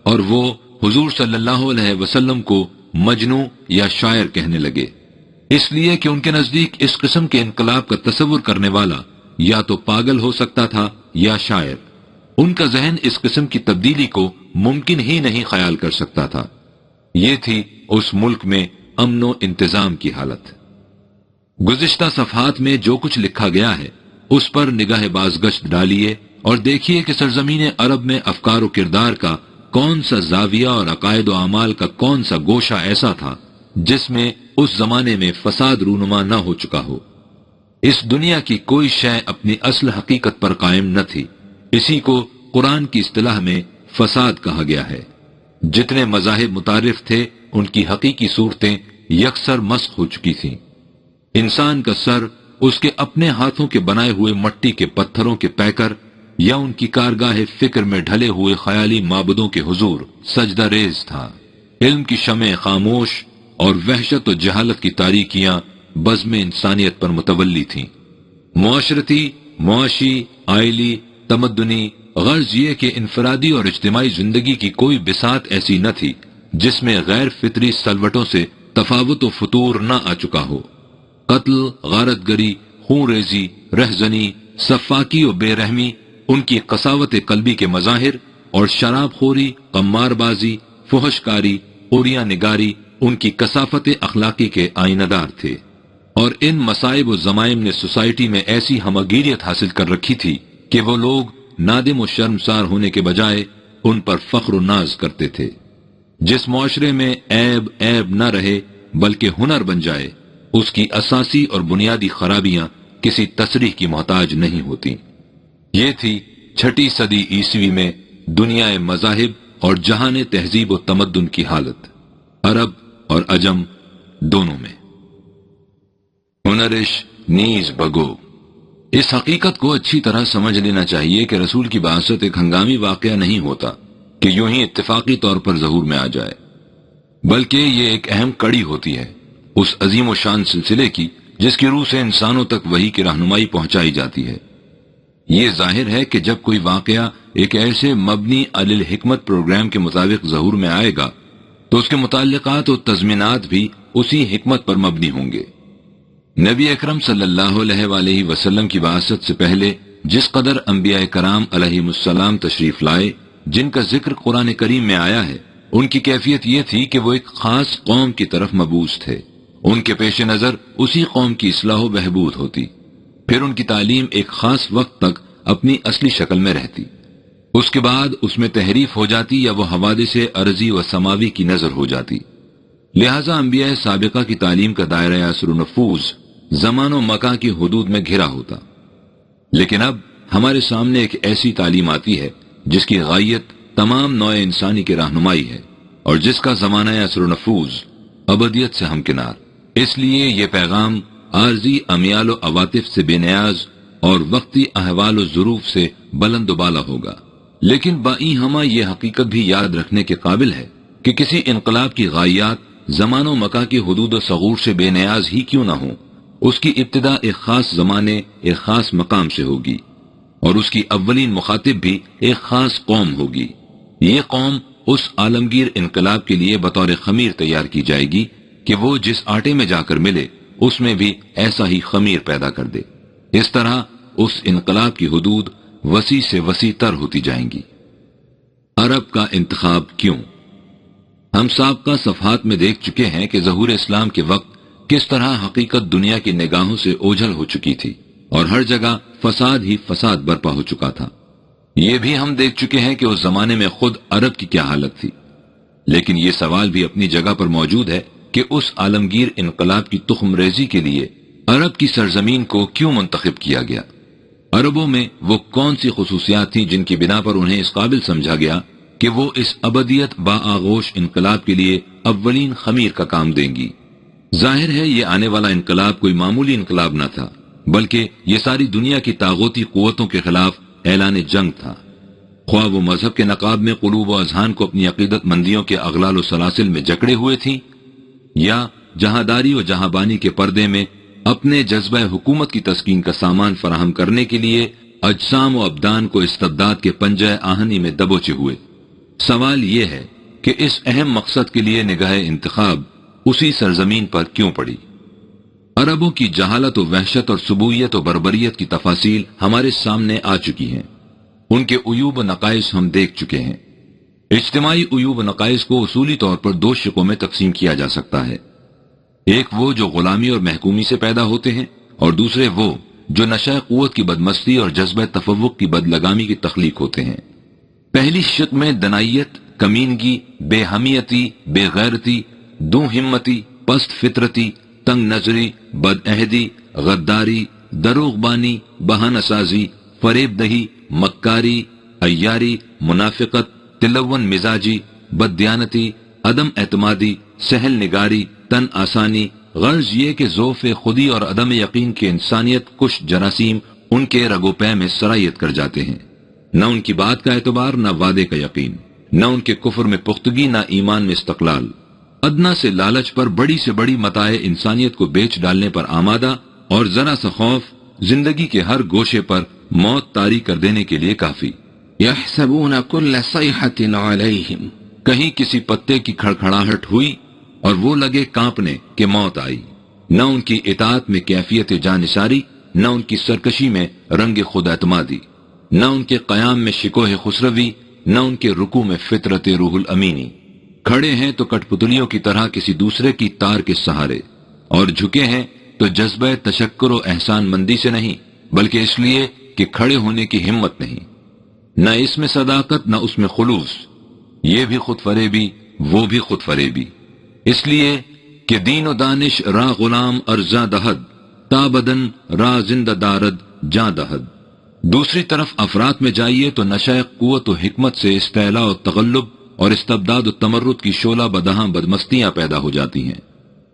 اور وہ حضور صلی اللہ علیہ وسلم کو مجنوں یا شاعر کہنے لگے، اس لیے کہ ان کے نزدیک اس قسم کے انقلاب کا تصور کرنے والا یا تو پاگل ہو سکتا تھا یا شاعر۔ ان کا ذہن اس قسم کی تبدیلی کو ممکن ہی نہیں خیال کر سکتا تھا۔ یہ تھی اس ملک میں امن و انتظام کی حالت۔ گزشتہ صفحات میں جو کچھ لکھا گیا ہے اس پر نگاہ بازگشت ڈالیے اور دیکھیے کہ سرزمین عرب میں افکار و کردار کا کون سا زاویہ اور عقائد و اعمال کا کون سا گوشہ ایسا تھا جس میں اس زمانے میں فساد رونما نہ ہو چکا ہو۔ اس دنیا کی کوئی شے اپنی اصل حقیقت پر قائم نہ تھی، اسی کو قرآن کی اصطلاح میں فساد کہا گیا ہے۔ جتنے مذاہب متعارف تھے ان کی حقیقی صورتیں یکسر مسخ ہو چکی تھیں۔ انسان کا سر اس کے اپنے ہاتھوں کے بنائے ہوئے مٹی کے پتھروں کے پیکر یا ان کی کارگاہ فکر میں ڈھلے ہوئے خیالی معبودوں کے حضور سجدہ ریز تھا۔ علم کی شمع خاموش اور وحشت و جہالت کی تاریکیاں بزم انسانیت پر متولی تھیں۔ معاشرتی، معاشی، آئلی، تمدنی غرض یہ کہ انفرادی اور اجتماعی زندگی کی کوئی بساط ایسی نہ تھی جس میں غیر فطری سلوٹوں سے تفاوت و فتور نہ آ چکا ہو۔ قتل، غارت گری، خون ریزی، رہزنی، سفاکی و بے رحمی ان کی قساوت قلبی کے مظاہر، اور شراب خوری، قمار بازی، فحش کاری، اوریاں نگاری ان کی کثافت اخلاقی کے آئینہ دار تھے۔ اور ان مصائب و ضمائم نے سوسائٹی میں ایسی ہمگیریت حاصل کر رکھی تھی کہ وہ لوگ نادم و شرمسار ہونے کے بجائے ان پر فخر و ناز کرتے تھے۔ جس معاشرے میں عیب نہ رہے بلکہ ہنر بن جائے، اس کی اساسی اور بنیادی خرابیاں کسی تصریح کی محتاج نہیں ہوتی۔ یہ تھی 6 صدی عیسوی میں دنیا مذاہب اور جہان تہذیب و تمدن کی حالت، عرب اور عجم دونوں میں۔ ہنرش نیز بگو۔ اس حقیقت کو اچھی طرح سمجھ لینا چاہیے کہ رسول کی بعثت ایک ہنگامی واقعہ نہیں ہوتا کہ یوں ہی اتفاقی طور پر ظہور میں آ جائے، بلکہ یہ ایک اہم کڑی ہوتی ہے اس عظیم و شان سلسلے کی جس کی روح سے انسانوں تک وحی کی رہنمائی پہنچائی جاتی ہے۔ یہ ظاہر ہے کہ جب کوئی واقعہ ایک ایسے مبنی علی الحکمت پروگرام کے مطابق ظہور میں آئے گا تو اس کے متعلقات و تضمینات بھی اسی حکمت پر مبنی ہوں گے۔ نبی اکرم صلی اللہ علیہ وآلہ وسلم کی بعثت سے پہلے جس قدر انبیاء کرام علیہم السلام تشریف لائے جن کا ذکر قرآن کریم میں آیا ہے، ان کی کیفیت یہ تھی کہ وہ ایک خاص قوم کی طرف مبعوث تھے۔ ان کے پیش نظر اسی قوم کی اصلاح و بہبود ہوتی، پھر ان کی تعلیم ایک خاص وقت تک اپنی اصلی شکل میں رہتی، اس کے بعد اس میں تحریف ہو جاتی یا وہ حوادث ارضی و سماوی کی نظر ہو جاتی۔ لہذا انبیاء سابقہ کی تعلیم کا دائرہ اثر و نفوذ زمان و مکان کی حدود میں گھرا ہوتا، لیکن اب ہمارے سامنے ایک ایسی تعلیم آتی ہے جس کی غایت تمام نوع انسانی کی رہنمائی ہے اور جس کا زمانہ اثر و نفوذ ابدیت سے ہمکنار۔ اس لیے یہ پیغام عارضی امیال و عواطف سے بے نیاز اور وقتی احوال و ظروف سے بلند و بالا ہوگا، لیکن بائی ہمہ یہ حقیقت بھی یاد رکھنے کے قابل ہے کہ کسی انقلاب کی غایات زمان و مکان کی حدود و ثغور سے بے نیاز ہی کیوں نہ ہوں، اس کی ابتدا ایک خاص زمانے، ایک خاص مقام سے ہوگی، اور اس کی اولین مخاطب بھی ایک خاص قوم ہوگی۔ یہ قوم اس عالمگیر انقلاب کے لیے بطور خمیر تیار کی جائے گی کہ وہ جس آٹے میں جا کر ملے اس میں بھی ایسا ہی خمیر پیدا کر دے۔ اس طرح اس انقلاب کی حدود وسیع سے وسیع تر ہوتی جائیں گی۔ عرب کا انتخاب کیوں؟ ہم سابقہ صفحات میں دیکھ چکے ہیں کہ ظہور اسلام کے وقت کس طرح حقیقت دنیا کی نگاہوں سے اوجھل ہو چکی تھی اور ہر جگہ فساد ہی فساد برپا ہو چکا تھا۔ یہ بھی ہم دیکھ چکے ہیں کہ اس زمانے میں خود عرب کی کیا حالت تھی، لیکن یہ سوال بھی اپنی جگہ پر موجود ہے کہ اس عالمگیر انقلاب کی تخم ریزی کے لیے عرب کی سرزمین کو کیوں منتخب کیا گیا؟ عربوں میں وہ کون سی خصوصیات تھیں جن کی بنا پر انہیں اس قابل سمجھا گیا کہ وہ اس ابدیت با آغوش انقلاب کے لیے اولین خمیر کا کام دیں گی؟ ظاہر ہے یہ آنے والا انقلاب کوئی معمولی انقلاب نہ تھا، بلکہ یہ ساری دنیا کی طاغوتی قوتوں کے خلاف اعلان جنگ تھا۔ خواہ وہ مذہب کے نقاب میں قلوب و اذہان کو اپنی عقیدت مندیوں کے اغلال و سلاسل میں جکڑے ہوئے تھیں، یا جہاداری و جہاں بانی کے پردے میں اپنے جذبہ حکومت کی تسکین کا سامان فراہم کرنے کے لیے اجسام و ابدان کو استبداد کے پنجہ آہنی میں دبوچے ہوئے۔ سوال یہ ہے کہ اس اہم مقصد کے لیے نگاہ انتخاب اسی سرزمین پر کیوں پڑی؟ عربوں کی جہالت و وحشت اور سبویت و بربریت کی تفاصیل ہمارے سامنے آ چکی ہیں، ان کے عیوب و نقائص ہم دیکھ چکے ہیں۔ اجتماعی عیوب و نقائص کو اصولی طور پر 2 شقوں میں تقسیم کیا جا سکتا ہے۔ ایک وہ جو غلامی اور محکومی سے پیدا ہوتے ہیں، اور دوسرے وہ جو نشہ قوت کی بدمستی اور جذبہ تفوق کی بدلگامی کی تخلیق ہوتے ہیں۔ پہلی شق میں دنائیت، کمینگی، بے حمیتی، بے غیرتی، دو ہمتی، پست فطرتی، تنگ نظری، بد عہدی، غداری، دروغ بانی، بہانہ سازی، فریب دہی، مکاری، عیاری، منافقت، تلون مزاجی، بددیانتی، عدم اعتمادی، سہل نگاری، تن آسانی، غرض یہ کہ ذوف خودی اور عدم یقین کے انسانیت کش جراثیم ان کے رگو پے میں سرایت کر جاتے ہیں۔ نہ ان کی بات کا اعتبار، نہ وعدے کا یقین، نہ ان کے کفر میں پختگی، نہ ایمان میں استقلال، ادنا سے لالچ پر بڑی سے بڑی متاع انسانیت کو بیچ ڈالنے پر آمادہ، اور ذرا سا خوف زندگی کے ہر گوشے پر موت طاری کر دینے کے لیے کافی۔ يحسبون كل صيحة عليهم، کہیں کسی پتے کی کھڑکھڑاہٹ ہوئی اور وہ لگے کانپنے کہ موت آئی۔ نہ ان کی اطاعت میں کیفیت جانثاری، نہ ان کی سرکشی میں رنگ خود اعتمادی، نہ ان کے قیام میں شکوہ خسروی، نہ ان کے رکوع میں فطرت روح الامینی۔ کھڑے ہیں تو کٹ پتلیوں کی طرح کسی دوسرے کی تار کے سہارے، اور جھکے ہیں تو جذبہ تشکر و احسان مندی سے نہیں، بلکہ اس لیے کہ کھڑے ہونے کی ہمت نہیں۔ نہ اس میں صداقت، نہ اس میں خلوص، یہ بھی خود فریبی، وہ بھی خود فریبی، اس لیے کہ دین و دانش را غلام ارزا دہد، تا بدن را زندہ دارد جاں دہد۔ دوسری طرف افراد میں جائیے تو نشہ قوت و حکمت سے استعلاء و تغلب اور استبداد و تمرد کی شعلہ بدہاں بدمستیاں پیدا ہو جاتی ہیں،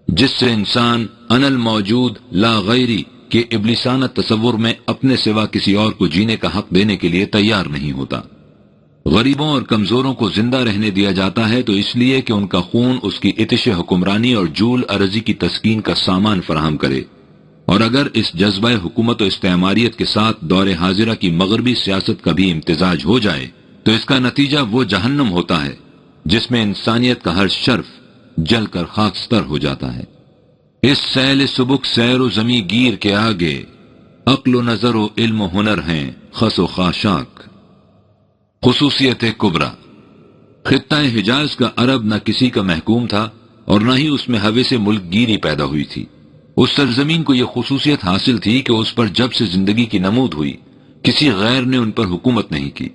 جس سے انسان ان الموجود لا غیری کے ابلیسانہ تصور میں اپنے سوا کسی اور کو جینے کا حق دینے کے لیے تیار نہیں ہوتا۔ غریبوں اور کمزوروں کو زندہ رہنے دیا جاتا ہے تو اس لیے کہ ان کا خون اس کی اتش حکمرانی اور جول عرضی کی تسکین کا سامان فراہم کرے، اور اگر اس جذبہ حکومت و استعماریت کے ساتھ دور حاضرہ کی مغربی سیاست کا بھی امتزاج ہو جائے تو اس کا نتیجہ وہ جہنم ہوتا ہے جس میں انسانیت کا ہر شرف جل کر خاکستر ہو جاتا ہے۔ اس سیل سبک سیر و زمیں گیر کے آگے عقل و نظر و علم و ہنر ہیں خس و خاشاک۔ خصوصیت کبریٰ، خطہ حجاز کا عرب نہ کسی کا محکوم تھا اور نہ ہی اس میں ہوے سے ملک گیری پیدا ہوئی تھی۔ اس سرزمین کو یہ خصوصیت حاصل تھی کہ اس پر جب سے زندگی کی نمود ہوئی کسی غیر نے ان پر حکومت نہیں کی۔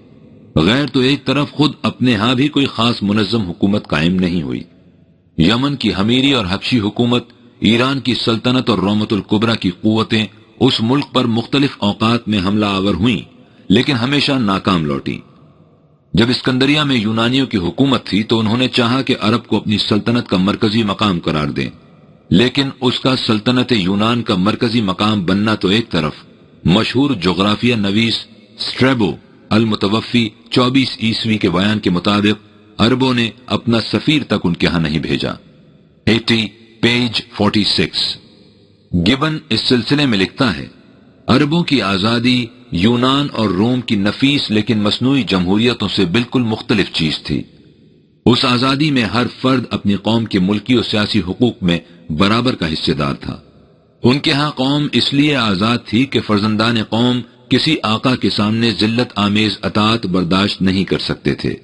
غیر تو ایک طرف خود اپنے ہاں بھی کوئی خاص منظم حکومت قائم نہیں ہوئی۔ یمن کی حمیری اور حبشی حکومت، ایران کی سلطنت اور رومت الکبریٰ کی قوتیں اس ملک پر مختلف اوقات میں حملہ آور ہوئیں لیکن ہمیشہ ناکام لوٹیں۔ جب اسکندریہ میں یونانیوں کی حکومت تھی تو انہوں نے چاہا کہ عرب کو اپنی سلطنت کا مرکزی مقام قرار دیں، لیکن اس کا سلطنت یونان کا مرکزی مقام بننا تو ایک طرف، مشہور جغرافیہ نویس سٹریبو المتوفی 24 عیسوی کے بیان کے مطابق عربوں نے اپنا سفیر تک ان کے ہاں نہیں بھیجا۔ 80 پیج 46۔ گبن اس سلسلے میں لکھتا ہے، عربوں کی آزادی یونان اور روم کی نفیس لیکن مصنوعی جمہوریتوں سے بالکل مختلف چیز تھی۔ اس آزادی میں ہر فرد اپنی قوم کے ملکی اور سیاسی حقوق میں برابر کا حصے دار تھا۔ ان کے ہاں قوم اس لیے آزاد تھی کہ فرزندان قوم کسی آقا کے سامنے ذلت آمیز اطاعت برداشت نہیں کر سکتے تھے۔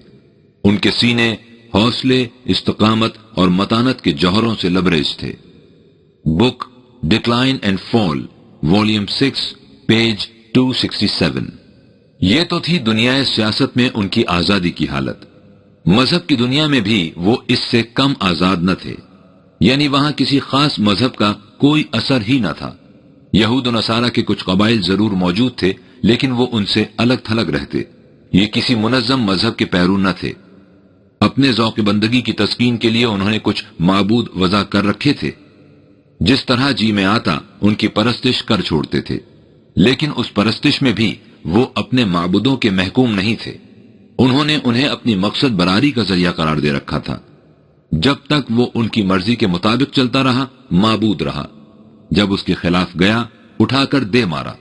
ان کے سینے حوصلے، استقامت اور متانت کے جوہروں سے لبریز تھے۔ Book decline and fall, volume 6، page 267۔ یہ تو تھی دنیا سیاست میں ان کی آزادی کی حالت۔ مذہب کی دنیا میں بھی وہ اس سے کم آزاد نہ تھے، یعنی وہاں کسی خاص مذہب کا کوئی اثر ہی نہ تھا۔ یہود و نصارہ کے کچھ قبائل ضرور موجود تھے لیکن وہ ان سے الگ تھلگ رہتے۔ یہ کسی منظم مذہب کے پیرو نہ تھے۔ اپنے ذوق بندگی کی تسکین کے لیے انہوں نے کچھ معبود وضع کر رکھے تھے، جس طرح جی میں آتا ان کی پرستش کر چھوڑتے تھے، لیکن اس پرستش میں بھی وہ اپنے معبودوں کے محکوم نہیں تھے۔ انہوں نے انہیں اپنی مقصد براری کا ذریعہ قرار دے رکھا تھا۔ جب تک وہ ان کی مرضی کے مطابق چلتا رہا، معبود رہا۔ جب اس کے خلاف گیا، اٹھا کر دے مارا۔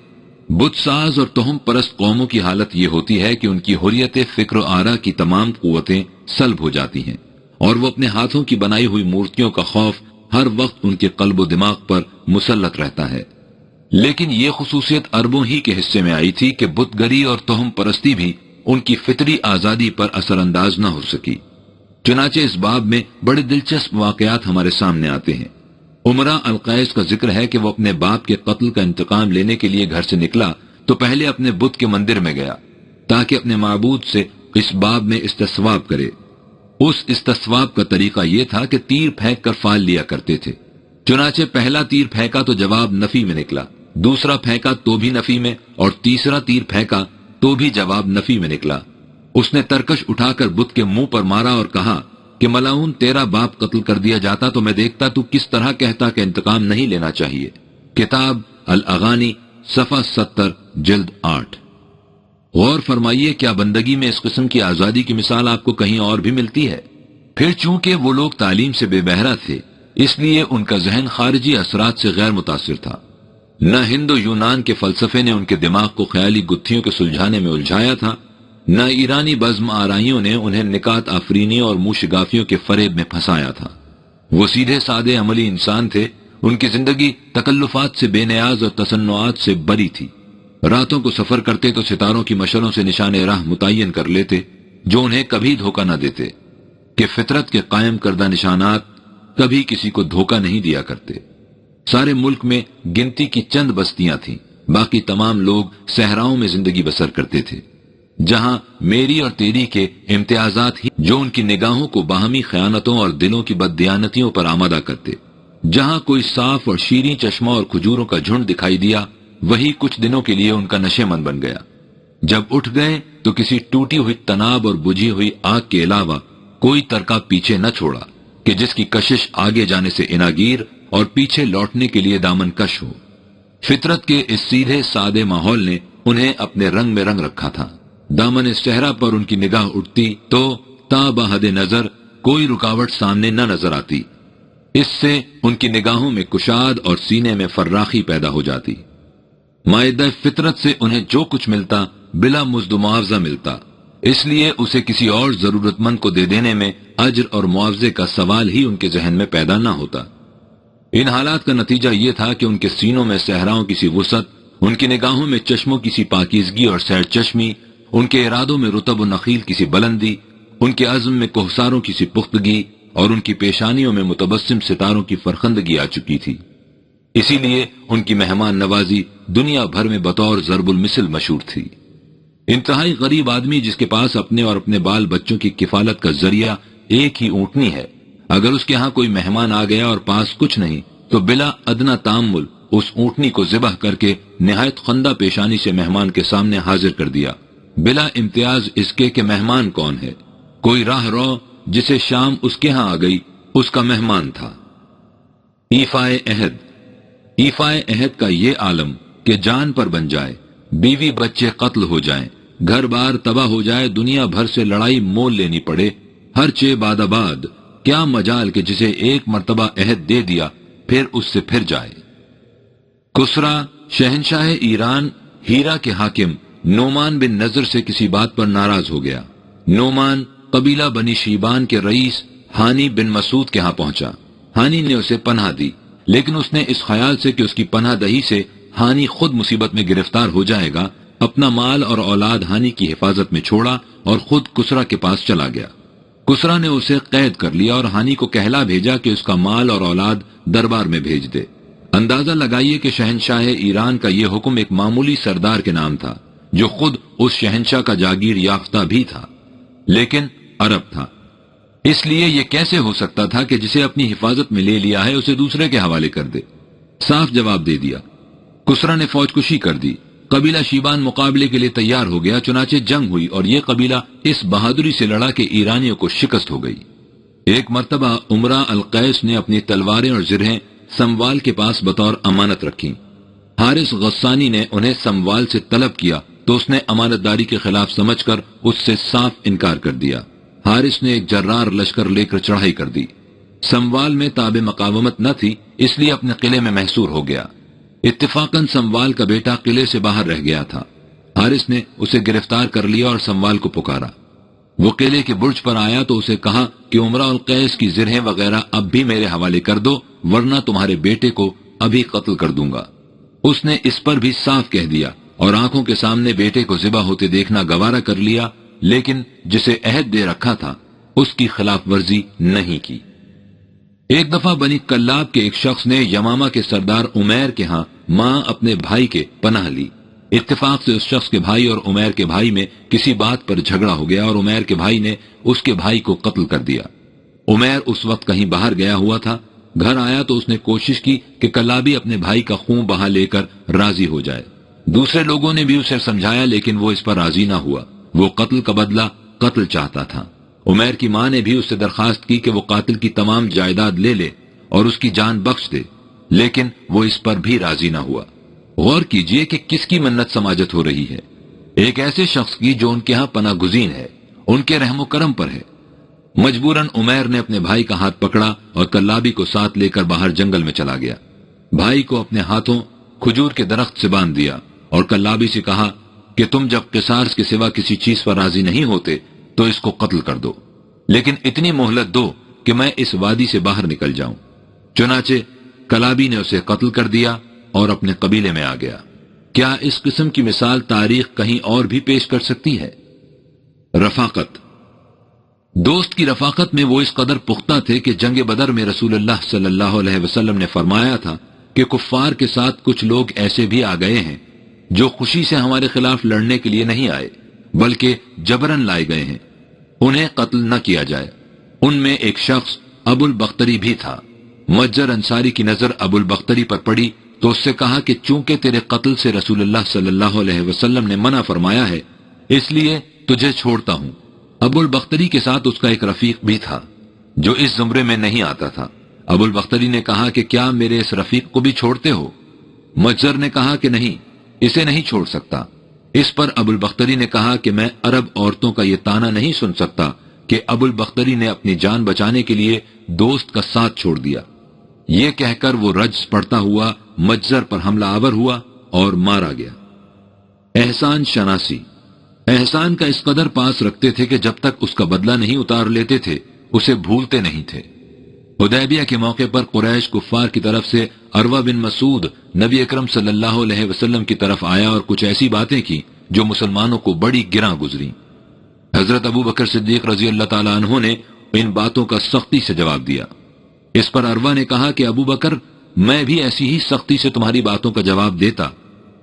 بت ساز اور تہم پرست قوموں کی حالت یہ ہوتی ہے کہ ان کی حریت فکر و آرا کی تمام قوتیں سلب ہو جاتی ہیں، اور وہ اپنے ہاتھوں کی بنائی ہوئی مورتیوں کا خوف ہر وقت ان کے قلب و دماغ پر مسلط رہتا ہے۔ لیکن یہ خصوصیت عربوں ہی کے حصے میں آئی تھی کہ بت گری اور تہم پرستی بھی ان کی فطری آزادی پر اثر انداز نہ ہو سکی۔ چنانچہ اس باب میں بڑے دلچسپ واقعات ہمارے سامنے آتے ہیں۔ عمرہ القیس کا ذکر ہے کہ وہ اپنے باپ کے قتل کا انتقام لینے کے لیے گھر سے نکلا تو پہلے اپنے بت کے مندر میں گیا تاکہ اپنے معبود سے اس باب میں استصواب کرے۔ اس استصواب کا طریقہ یہ تھا کہ تیر پھینک کر فال لیا کرتے تھے۔ چنانچہ پہلا تیر پھینکا تو جواب نفی میں نکلا، دوسرا پھینکا تو بھی نفی میں، اور تیسرا تیر پھینکا تو بھی جواب نفی میں نکلا۔ اس نے ترکش اٹھا کر بت کے منہ پر مارا اور کہا کہ ملعون، تیرا باپ قتل کر دیا جاتا تو میں دیکھتا تو کس طرح کہتا کہ انتقام نہیں لینا چاہیے۔ کتاب الاغانی صفحہ 70 جلد 8۔ غور فرمائیے، کیا بندگی میں اس قسم کی آزادی کی مثال آپ کو کہیں اور بھی ملتی ہے؟ پھر چونکہ وہ لوگ تعلیم سے بے بہرہ تھے، اس لیے ان کا ذہن خارجی اثرات سے غیر متاثر تھا۔ نہ ہند و یونان کے فلسفے نے ان کے دماغ کو خیالی گتھیوں کے سلجھانے میں الجھایا تھا، نہ ایرانی بزم آرائیوں نے انہیں نکات آفرینی اور موشگافیوں کے فریب میں پھنسایا تھا۔ وہ سیدھے سادے عملی انسان تھے، ان کی زندگی تکلفات سے بے نیاز اور تصنعات سے بری تھی۔ راتوں کو سفر کرتے تو ستاروں کی مشعلوں سے نشان راہ متعین کر لیتے جو انہیں کبھی دھوکہ نہ دیتے کہ فطرت کے قائم کردہ نشانات کبھی کسی کو دھوکہ نہیں دیا کرتے۔ سارے ملک میں گنتی کی چند بستیاں تھیں، باقی تمام لوگ صحراؤں میں زندگی بسر کرتے تھے، جہاں میری اور تیری کے امتیازات ہی جو ان کی نگاہوں کو باہمی خیانتوں اور دلوں کی بددیانتیوں پر آمادہ کرتے۔ جہاں کوئی صاف اور شیریں چشمہ اور کھجوروں کا جھنڈ دکھائی دیا، وہی کچھ دنوں کے لیے ان کا نشے من بن گیا۔ جب اٹھ گئے تو کسی ٹوٹی ہوئی تناب اور بجھی ہوئی آگ کے علاوہ کوئی ترکہ پیچھے نہ چھوڑا کہ جس کی کشش آگے جانے سے اناگیر اور پیچھے لوٹنے کے لیے دامن کش ہو۔ فطرت کے اس سیدھے سادے ماحول نے انہیں اپنے رنگ میں رنگ رکھا تھا۔ دامن صحرا پر ان کی نگاہ اٹھتی تو تا بحد نظر کوئی رکاوٹ سامنے نہ نظر آتی۔ اس سے ان کی نگاہوں میں کشاد اور سینے میں فراخی پیدا ہو جاتی۔ مائدہ فطرت سے انہیں جو کچھ ملتا بلا مزد و معاوضہ ملتا، اس لیے اسے کسی اور ضرورت مند کو دے دینے میں اجر اور معاوضے کا سوال ہی ان کے ذہن میں پیدا نہ ہوتا۔ ان حالات کا نتیجہ یہ تھا کہ ان کے سینوں میں صحراؤں کی سی وسعت، ان کی نگاہوں میں چشموں کی سی پاکیزگی اور سیر چشمی، ان کے ارادوں میں رطب و نخیل کی سی بلندی، ان کے عزم میں کوہساروں کی سی پختگی، اور ان کی پیشانیوں میں متبسم ستاروں کی فرخندگی آ چکی تھی۔ اسی لیے ان کی مہمان نوازی دنیا بھر میں بطور ضرب المثل مشہور تھی۔ انتہائی غریب آدمی جس کے پاس اپنے اور اپنے بال بچوں کی کفالت کا ذریعہ ایک ہی اونٹنی ہے، اگر اس کے ہاں کوئی مہمان آ گیا اور پاس کچھ نہیں تو بلا ادنا تامل اس اونٹنی کو ذبح کر کے نہایت خندہ پیشانی سے مہمان کے سامنے حاضر کر دیا، بلا امتیاز اس کے کہ مہمان کون ہے۔ کوئی راہ رو جسے شام اس کے ہاں آ گئی اس کا مہمان تھا۔ ایفائے عہد، ایفائے عہد کا یہ عالم کہ جان پر بن جائے، بیوی بچے قتل ہو جائیں، گھر بار تباہ ہو جائے، دنیا بھر سے لڑائی مول لینی پڑے، ہر چے بعد آباد، کیا مجال کہ جسے ایک مرتبہ عہد دے دیا پھر اس سے پھر جائے۔ کسرا شہنشاہ ایران ہیرا کے حاکم نعمان بن نضر سے کسی بات پر ناراض ہو گیا۔ نعمان قبیلہ بنی شیبان کے رئیس ہانی بن مسعود کے ہاں پہنچا۔ ہانی نے اسے پناہ دی، لیکن اس نے اس خیال سے کہ اس کی پناہ دہی سے ہانی خود مصیبت میں گرفتار ہو جائے گا، اپنا مال اور اولاد ہانی کی حفاظت میں چھوڑا اور خود کسرا کے پاس چلا گیا۔ کسرا نے اسے قید کر لیا اور ہانی کو کہلا بھیجا کہ اس کا مال اور اولاد دربار میں بھیج دے۔ اندازہ لگائیے کہ شہنشاہ ایران کا یہ حکم ایک معمولی سردار کے نام تھا جو خود اس شہنشاہ کا جاگیر یافتہ بھی تھا، لیکن عرب تھا۔ اس لیے یہ کیسے ہو سکتا تھا کہ جسے اپنی حفاظت میں لے لیا ہے اسے دوسرے کے حوالے کر دے؟ صاف جواب دے دیا۔ کسرا نے فوج کشی کر دی، قبیلہ شیبان مقابلے کے لیے تیار ہو گیا، چنانچہ جنگ ہوئی اور یہ قبیلہ اس بہادری سے لڑا کہ ایرانیوں کو شکست ہو گئی۔ ایک مرتبہ عمرہ القیس نے اپنی تلواریں اور زرہیں سموال کے پاس بطور امانت رکھیں۔ حارث غسانی نے انہیں سموال سے طلب کیا تو اس نے امانت داری کے خلاف سمجھ کر اس سے صاف انکار کر دیا۔ حارث نے ایک جرار لشکر لے کر چڑھائی کر دی۔ سموال میں تاب مقاومت نہ تھی، اس لیے اپنے قلعے میں محصور ہو گیا۔ اتفاقاً سموال کا بیٹا قلعے سے باہر رہ گیا تھا۔ حارث نے اسے گرفتار کر لیا اور سموال کو پکارا۔ وہ قلعے کے برج پر آیا تو اسے کہا کہ عمرہ القیس کی زرہیں وغیرہ اب بھی میرے حوالے کر دو، ورنہ تمہارے بیٹے کو ابھی قتل کر دوں گا۔ اس نے اس پر بھی صاف کہہ دیا اور آنکھوں کے سامنے بیٹے کو ذبح ہوتے دیکھنا گوارا کر لیا، لیکن جسے عہد دے رکھا تھا اس کی خلاف ورزی نہیں کی۔ ایک دفعہ بنی کلاب کے ایک شخص نے یمامہ کے سردار عمیر کے ہاں ماں اپنے بھائی کے پناہ لی۔ اتفاق سے اس شخص کے بھائی اور عمیر کے بھائی میں کسی بات پر جھگڑا ہو گیا اور عمیر کے بھائی نے اس کے بھائی کو قتل کر دیا۔ عمیر اس وقت کہیں باہر گیا ہوا تھا، گھر آیا تو اس نے کوشش کی کہ کلابی اپنے بھائی کا خون بہا لے کر راضی ہو جائے۔ دوسرے لوگوں نے بھی اسے سمجھایا لیکن وہ اس پر راضی نہ ہوا، وہ قتل کا بدلہ قتل چاہتا تھا۔ عمیر کی ماں نے بھی اس سے درخواست کی کہ وہ قاتل کی تمام جائیداد لے لے اور اس کی جان بخش دے، لیکن وہ اس پر بھی راضی نہ ہوا۔ غور کیجئے کہ کس کی منت سماجت ہو رہی ہے، ایک ایسے شخص کی جو ان کے ہاں پناہ گزین ہے، ان کے رحم و کرم پر ہے۔ مجبوراً عمیر نے اپنے بھائی کا ہاتھ پکڑا اور کلابی کو ساتھ لے کر باہر جنگل میں چلا گیا۔ بھائی کو اپنے ہاتھوں کھجور کے درخت سے باندھ دیا اور کلابی سے کہا کہ تم جب قصاص کے سوا کسی چیز پر راضی نہیں ہوتے تو اس کو قتل کر دو، لیکن اتنی مہلت دو کہ میں اس وادی سے باہر نکل جاؤں۔ چنانچہ کلابی نے اسے قتل کر دیا اور اپنے قبیلے میں آ گیا۔ کیا اس قسم کی مثال تاریخ کہیں اور بھی پیش کر سکتی ہے؟ رفاقت۔ دوست کی رفاقت میں وہ اس قدر پختہ تھے کہ جنگ بدر میں رسول اللہ صلی اللہ علیہ وسلم نے فرمایا تھا کہ کفار کے ساتھ کچھ لوگ ایسے بھی آ گئے ہیں جو خوشی سے ہمارے خلاف لڑنے کے لیے نہیں آئے بلکہ جبرن لائے گئے ہیں، انہیں قتل نہ کیا جائے۔ ان میں ایک شخص ابو البختری بھی تھا۔ مجر انصاری کی نظر ابو البختری پر پڑی تو اس سے کہا کہ چونکہ تیرے قتل سے رسول اللہ صلی اللہ علیہ وسلم نے منع فرمایا ہے اس لیے تجھے چھوڑتا ہوں۔ ابو البختری کے ساتھ اس کا ایک رفیق بھی تھا جو اس زمرے میں نہیں آتا تھا۔ ابو البختری نے کہا کہ کیا میرے اس رفیق کو بھی چھوڑتے ہو؟ مجر نے کہا کہ نہیں، اسے نہیں چھوڑ سکتا۔ اس پر ابو البختری نے کہا کہ میں عرب عورتوں کا یہ طعنہ نہیں سن سکتا کہ ابو البختری نے اپنی جان بچانے کے لیے دوست کا ساتھ چھوڑ دیا۔ یہ کہہ کر وہ رجز پڑتا ہوا مجر پر حملہ آور ہوا اور مارا گیا۔ احسان شناسی۔ احسان کا اس قدر پاس رکھتے تھے کہ جب تک اس کا بدلہ نہیں اتار لیتے تھے اسے بھولتے نہیں تھے۔ حدیبیہ کے موقع پر قریش کفار کی طرف سے عروہ بن مسعود نبی اکرم صلی اللہ علیہ وسلم کی طرف آیا اور کچھ ایسی باتیں کی جو مسلمانوں کو بڑی گراں گزری۔ حضرت ابو بکر صدیق رضی اللہ تعالیٰ عنہ نے ان باتوں کا سختی سے جواب دیا۔ اس پر عروہ نے کہا کہ ابو بکر، میں بھی ایسی ہی سختی سے تمہاری باتوں کا جواب دیتا،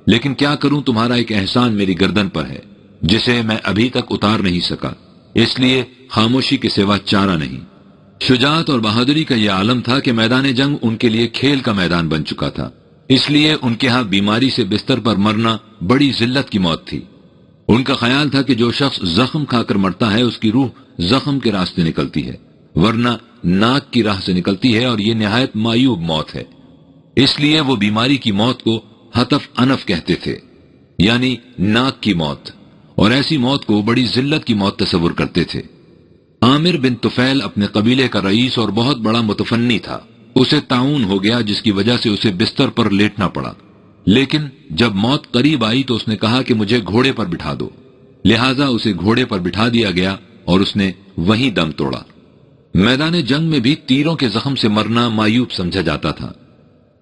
لیکن کیا کروں، تمہارا ایک احسان میری گردن پر ہے جسے میں ابھی تک اتار نہیں سکا، اس لیے خاموشی کے سوا چارہ نہیں۔ شجاعت اور بہادری کا یہ عالم تھا کہ میدان جنگ ان کے لیے کھیل کا میدان بن چکا تھا، اس لیے ان کے ہاں بیماری سے بستر پر مرنا بڑی ذلت کی موت تھی۔ ان کا خیال تھا کہ جو شخص زخم کھا کر مرتا ہے اس کی روح زخم کے راستے نکلتی ہے ورنہ ناک کی راہ سے نکلتی ہے، اور یہ نہایت معیوب موت ہے۔ اس لیے وہ بیماری کی موت کو حتف انف کہتے تھے، یعنی ناک کی موت، اور ایسی موت کو بڑی ذلت کی موت تصور کرتے تھے۔ عامر بن طفیل اپنے قبیلے کا رئیس اور بہت بڑا متفنی تھا۔ اسے طاعون ہو گیا جس کی وجہ سے اسے بستر پر لیٹنا پڑا، لیکن جب موت قریب آئی تو اس نے کہا کہ مجھے گھوڑے پر بٹھا دو، لہٰذا اسے گھوڑے پر بٹھا دیا گیا اور اس نے وہیں دم توڑا۔ میدان جنگ میں بھی تیروں کے زخم سے مرنا معیوب سمجھا جاتا تھا۔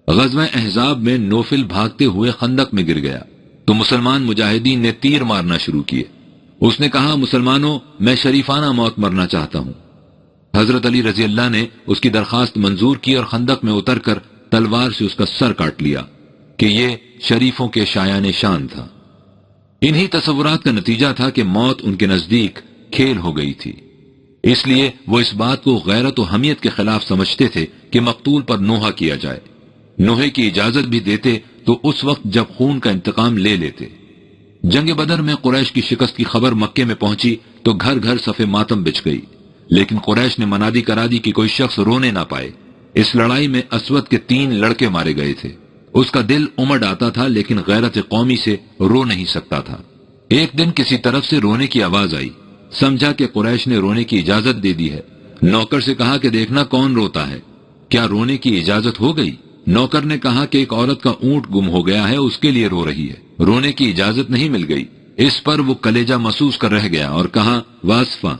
غزوہ احزاب میں نوفل بھاگتے ہوئے خندق میں گر گیا تو مسلمان مجاہدین نے تیر مارنا شروع کیے۔ اس نے کہا، مسلمانوں، میں شریفانہ موت مرنا چاہتا ہوں۔ حضرت علی رضی اللہ نے اس کی درخواست منظور کی اور خندق میں اتر کر تلوار سے اس کا سر کاٹ لیا کہ یہ شریفوں کے شایان شان تھا۔ انہی تصورات کا نتیجہ تھا کہ موت ان کے نزدیک کھیل ہو گئی تھی، اس لیے وہ اس بات کو غیرت و حمیت کے خلاف سمجھتے تھے کہ مقتول پر نوحہ کیا جائے۔ نوحے کی اجازت بھی دیتے تو اس وقت جب خون کا انتقام لے لیتے۔ جنگ بدر میں قریش کی شکست کی خبر مکے میں پہنچی تو گھر گھر صف ماتم بچھ گئی، لیکن قریش نے منادی کرا دی کہ کوئی شخص رونے نہ پائے۔ اس لڑائی میں اسود کے 3 لڑکے مارے گئے تھے۔ اس کا دل امڑ آتا تھا لیکن غیرت قومی سے رو نہیں سکتا تھا۔ ایک دن کسی طرف سے رونے کی آواز آئی، سمجھا کہ قریش نے رونے کی اجازت دے دی ہے۔ نوکر سے کہا کہ دیکھنا کون روتا ہے، کیا رونے کی اجازت ہو گئی؟ نوکر نے کہا کہ ایک عورت کا اونٹ گم ہو گیا ہے، اس کے لیے رو رہی ہے، رونے کی اجازت نہیں مل گئی۔ اس پر وہ کلیجہ محسوس کر رہ گیا اور کہا، واسفہ،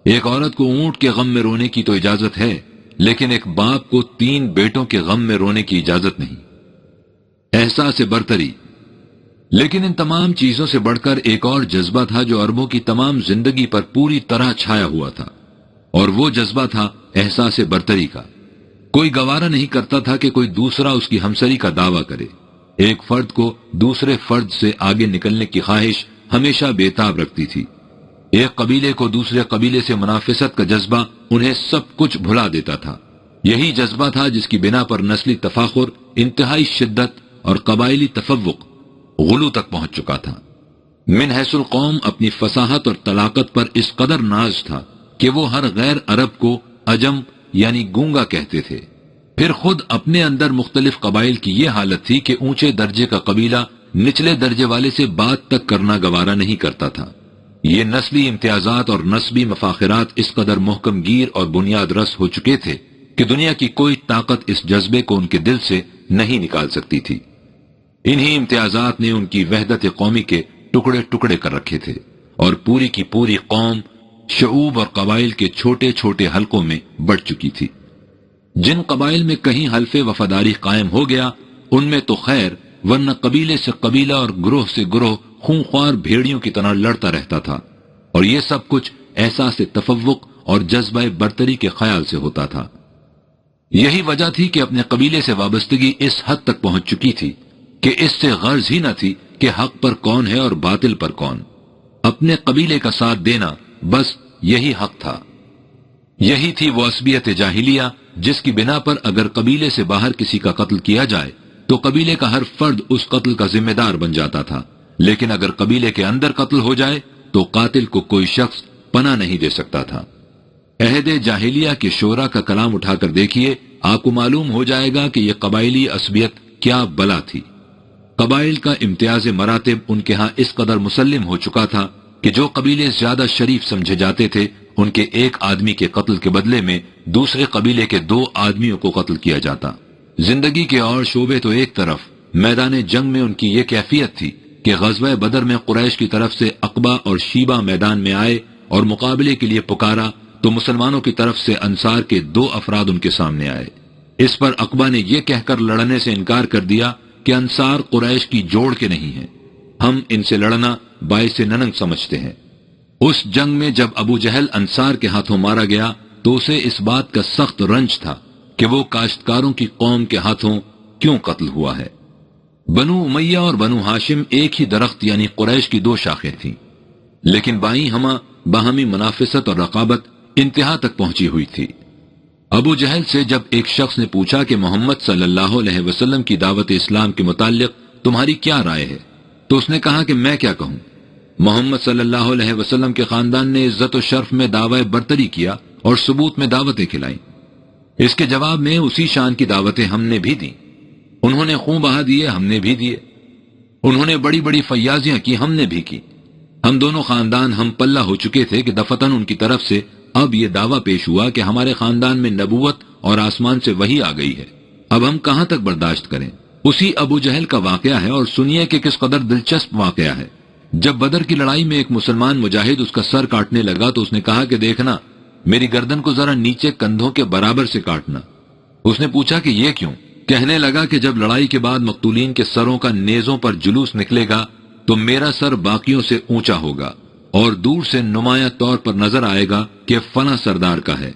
ایک عورت کو اونٹ کے غم میں رونے کی تو اجازت ہے، لیکن ایک باپ کو 3 بیٹوں کے غم میں رونے کی اجازت نہیں۔ احساس برتری۔ لیکن ان تمام چیزوں سے بڑھ کر ایک اور جذبہ تھا جو عربوں کی تمام زندگی پر پوری طرح چھایا ہوا تھا، اور وہ جذبہ تھا احساس برتری کا۔ کوئی گوارا نہیں کرتا تھا کہ کوئی دوسرا اس کی ہمسری کا دعویٰ کرے۔ ایک فرد کو دوسرے فرد سے آگے نکلنے کی خواہش ہمیشہ بےتاب رکھتی تھی۔ ایک قبیلے کو دوسرے قبیلے سے منافست کا جذبہ انہیں سب کچھ بھلا دیتا تھا۔ یہی جذبہ تھا جس کی بنا پر نسلی تفاخر، انتہائی شدت اور قبائلی تفوق غلو تک پہنچ چکا تھا۔ من حیث القوم اپنی فصاحت اور طلاقت پر اس قدر ناز تھا کہ وہ ہر غیر عرب کو عجم یعنی گونگا کہتے تھے۔ پھر خود اپنے اندر مختلف قبائل کی یہ حالت تھی کہ اونچے درجے کا قبیلہ نچلے درجے والے سے بات تک کرنا گوارا نہیں کرتا تھا۔ یہ نسلی امتیازات اور نسبی مفاخرات اس قدر محکم گیر اور بنیاد رس ہو چکے تھے کہ دنیا کی کوئی طاقت اس جذبے کو ان کے دل سے نہیں نکال سکتی تھی۔ انہی امتیازات نے ان کی وحدت قومی کے ٹکڑے ٹکڑے کر رکھے تھے اور پوری کی پوری قوم شعوب اور قبائل کے چھوٹے چھوٹے حلقوں میں بڑھ چکی تھی۔ جن قبائل میں کہیں حلف وفاداری قائم ہو گیا ان میں تو خیر، ورنہ قبیلے سے قبیلہ اور گروہ سے گروہ خونخوار بھیڑیوں کی طرح لڑتا رہتا تھا، اور یہ سب کچھ احساس تفوق اور جذبہ برتری کے خیال سے ہوتا تھا۔ یہی وجہ تھی کہ اپنے قبیلے سے وابستگی اس حد تک پہنچ چکی تھی کہ اس سے غرض ہی نہ تھی کہ حق پر کون ہے اور باطل پر کون۔ اپنے قبیلے کا ساتھ دینا بس یہی حق تھا۔ یہی تھی وہ عصبیت جاہلیہ جس کی بنا پر اگر قبیلے سے باہر کسی کا قتل کیا جائے تو قبیلے کا ہر فرد اس قتل کا ذمہ دار بن جاتا تھا، لیکن اگر قبیلے کے اندر قتل ہو جائے تو قاتل کو کوئی شخص پناہ نہیں دے سکتا تھا۔ عہد جاہلیہ کے شورا کا کلام اٹھا کر دیکھیے، آپ کو معلوم ہو جائے گا کہ یہ قبائلی عصبیت کیا بلا تھی۔ قبائل کا امتیاز مراتب ان کے ہاں اس قدر مسلم ہو چکا تھا کہ جو قبیلے زیادہ شریف سمجھے جاتے تھے ان کے ایک آدمی کے قتل کے بدلے میں دوسرے قبیلے کے 2 آدمیوں کو قتل کیا جاتا۔ زندگی کے اور شعبے تو ایک طرف، میدان جنگ میں ان کی یہ کیفیت تھی کہ غزوہ بدر میں قریش کی طرف سے عقبہ اور شیبہ میدان میں آئے اور مقابلے کے لیے پکارا تو مسلمانوں کی طرف سے انصار کے 2 افراد ان کے سامنے آئے۔ اس پر عقبہ نے یہ کہہ کر لڑنے سے انکار کر دیا کہ انصار قریش کی جوڑ کے نہیں ہیں، ہم ان سے لڑنا باعث ننگ سمجھتے ہیں۔ اس جنگ میں جب ابو جہل انصار کے ہاتھوں مارا گیا تو اسے اس بات کا سخت رنج تھا کہ وہ کاشتکاروں کی قوم کے ہاتھوں کیوں قتل ہوا ہے۔ بنو امیہ اور بنو ہاشم ایک ہی درخت یعنی قریش کی 2 شاخیں تھیں، لیکن بائیں ہمہ باہمی منافست اور رقابت انتہا تک پہنچی ہوئی تھی۔ ابو جہل سے جب ایک شخص نے پوچھا کہ محمد صلی اللہ علیہ وسلم کی دعوت اسلام کے متعلق تمہاری کیا رائے ہے، تو اس نے کہا کہ میں کیا کہوں، محمد صلی اللہ علیہ وسلم کے خاندان نے عزت و شرف میں دعوی برتری کیا اور ثبوت میں دعوتیں کھلائیں۔ اس کے جواب میں اسی شان کی دعوتیں ہم نے بھی دیں، انہوں نے خون بہا دیے، ہم نے بھی دیے، انہوں نے بڑی بڑی فیاضیاں کی، ہم نے بھی کی۔ ہم دونوں خاندان ہم پلہ ہو چکے تھے کہ دفتن ان کی طرف سے اب یہ دعویٰ پیش ہوا کہ ہمارے خاندان میں نبوت اور آسمان سے وحی آ گئی ہے، اب ہم کہاں تک برداشت کریں۔ اسی ابو جہل کا واقعہ ہے، اور سنیے کہ کس قدر دلچسپ واقعہ ہے۔ جب بدر کی لڑائی میں ایک مسلمان مجاہد اس کا سر کاٹنے لگا تو اس نے کہا کہ دیکھنا، میری گردن کو ذرا نیچے کندھوں کے برابر سے کاٹنا۔ اس نے پوچھا کہ یہ کیوں؟ کہنے لگا کہ جب لڑائی کے بعد مقتولین کے سروں کا نیزوں پر جلوس نکلے گا تو میرا سر باقیوں سے اونچا ہوگا اور دور سے نمایاں طور پر نظر آئے گا کہ فلاں سردار کا ہے۔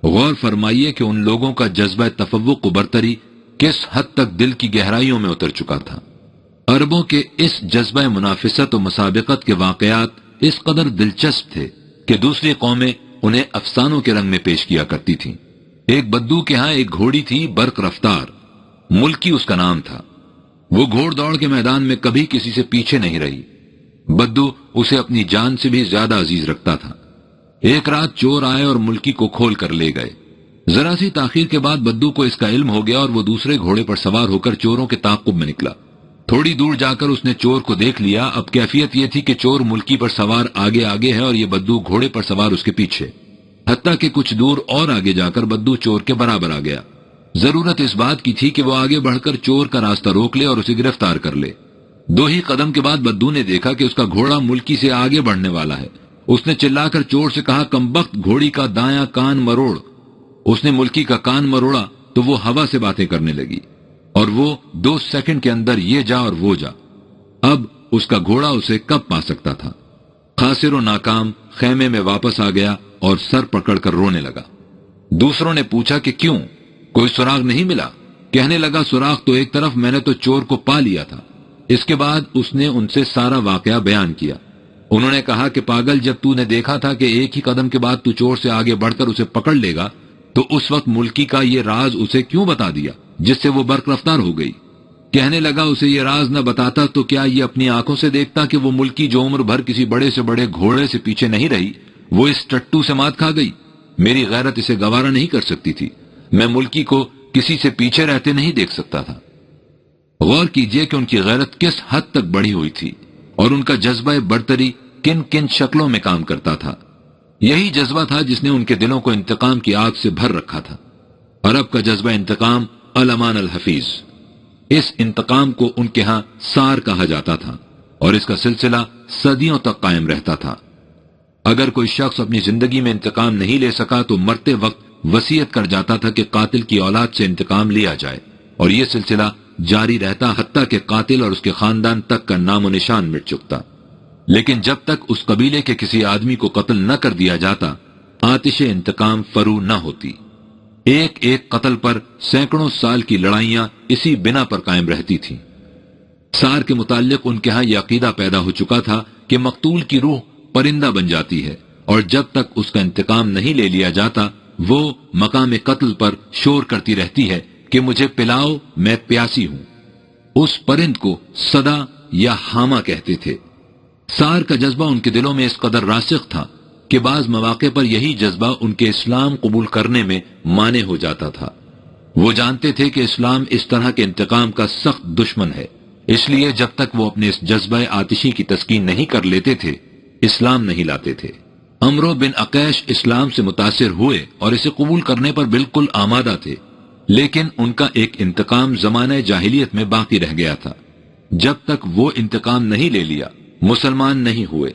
غور فرمائیے کہ ان لوگوں کا جذبہ تفوق و برتری کس حد تک دل کی گہرائیوں میں اتر چکا تھا۔ عربوں کے اس جذبہ منافست و مسابقت کے واقعات اس قدر دلچسپ تھے کہ دوسری قومیں انہیں افسانوں کے رنگ میں پیش کیا کرتی تھیں۔ ایک بدو کے ہاں ایک گھوڑی تھی برق رفتار، ملکی اس کا نام تھا۔ وہ گھوڑ دوڑ کے میدان میں کبھی کسی سے پیچھے نہیں رہی۔ بدو اسے اپنی جان سے بھی زیادہ عزیز رکھتا تھا۔ ایک رات چور آئے اور ملکی کو کھول کر لے گئے۔ ذرا سی تاخیر کے بعد بدو کو اس کا علم ہو گیا اور وہ دوسرے گھوڑے پر سوار ہو کر چوروں کے تعاقب میں نکلا۔ تھوڑی دور جا کر اس نے چور کو دیکھ لیا۔ اب کیفیت یہ تھی کہ چور ملکی پر سوار آگے آگے ہے اور یہ بدو گھوڑے پر سوار اس کے پیچھے، حتیٰ کہ کچھ دور اور آگے جا کر بدو چور کے برابر آ گیا۔ ضرورت اس بات کی تھی کہ وہ آگے بڑھ کر چور کا راستہ روک لے اور اسے گرفتار کر لے۔ 2 ہی قدم کے بعد بدو نے دیکھا کہ اس کا گھوڑا ملکی سے آگے بڑھنے والا ہے۔ اس نے چلا کر چور سے کہا، کمبخت، گھوڑی کا دایاں کان مروڑ۔ اس نے ملکی کا کان مروڑا تو وہ ہوا سے باتیں کرنے لگی اور وہ 2 سیکنڈ کے اندر یہ جا اور وہ جا۔ اب اس کا گھوڑا اسے کب پا سکتا تھا؟ خاسر و ناکام خیمے میں واپس آ گیا اور سر پکڑ کر رونے لگا۔ دوسروں نے پوچھا کہ کیوں؟ کوئی سراغ نہیں ملا؟ کہنے لگا سراغ تو ایک طرف، میں نے تو چور کو پا لیا تھا۔ اس کے بعد اس نے ان سے سارا واقعہ بیان کیا۔ انہوں نے کہا کہ پاگل، جب تو نے دیکھا تھا کہ ایک ہی قدم کے بعد تو چور سے آگے بڑھ کر اسے پکڑ لے گا، تو اس وقت ملکی کا یہ راز اسے کیوں بتا دیا جس سے وہ برق رفتار ہو گئی؟ کہنے لگا اسے یہ راز نہ بتاتا تو کیا یہ اپنی آنکھوں سے دیکھتا کہ وہ ملکی جو عمر بھر کسی بڑے سے بڑے گھوڑے سے پیچھے نہیں رہی، وہ اس ٹٹو سے مات کھا گئی۔ میری غیرت اسے گوارا نہیں کر سکتی تھی، میں ملکی کو کسی سے پیچھے رہتے نہیں دیکھ سکتا تھا۔ غور کیجئے کہ ان کی غیرت کس حد تک بڑھی ہوئی تھی اور ان کا جذبہ برتری کن کن شکلوں میں کام کرتا تھا۔ یہی جذبہ تھا جس نے ان کے دلوں کو انتقام کی آگ سے بھر رکھا تھا۔ عرب کا جذبہ انتقام الامان الحفیظ، اس انتقام کو ان کے ہاں سار کہا جاتا تھا اور اس کا سلسلہ صدیوں تک قائم رہتا تھا۔ اگر کوئی شخص اپنی زندگی میں انتقام نہیں لے سکا تو مرتے وقت وصیت کر جاتا تھا کہ قاتل کی اولاد سے انتقام لیا جائے، اور یہ سلسلہ جاری رہتا حتیٰ کہ قاتل اور اس کے خاندان تک کا نام و نشان مٹ چکتا۔ لیکن جب تک اس قبیلے کے کسی آدمی کو قتل نہ کر دیا جاتا، آتش انتقام فرو نہ ہوتی۔ ایک ایک قتل پر سینکڑوں سال کی لڑائیاں اسی بنا پر قائم رہتی تھیں۔ سار کے متعلق ان کے ہاں یہ عقیدہ پیدا ہو چکا تھا کہ مقتول کی روح پرندہ بن جاتی ہے، اور جب تک اس کا انتقام نہیں لے لیا جاتا وہ مقام قتل پر شور کرتی رہتی ہے کہ مجھے پلاؤ، میں پیاسی ہوں۔ اس پرند کو صدا یا حامہ کہتے تھے۔ سار کا جذبہ ان کے دلوں میں اس قدر راسخ تھا کہ بعض مواقع پر یہی جذبہ ان کے اسلام قبول کرنے میں مانع ہو جاتا تھا۔ وہ جانتے تھے کہ اسلام اس طرح کے انتقام کا سخت دشمن ہے، اس لیے جب تک وہ اپنے اس جذبہ آتشی کی تسکین نہیں کر لیتے تھے، اسلام نہیں لاتے تھے۔ عمرو بن عقیش اسلام سے متاثر ہوئے اور اسے قبول کرنے پر بالکل آمادہ تھے، لیکن ان کا ایک انتقام زمانہ جاہلیت میں باقی رہ گیا تھا۔ جب تک وہ انتقام نہیں لے لیا، مسلمان نہیں ہوئے۔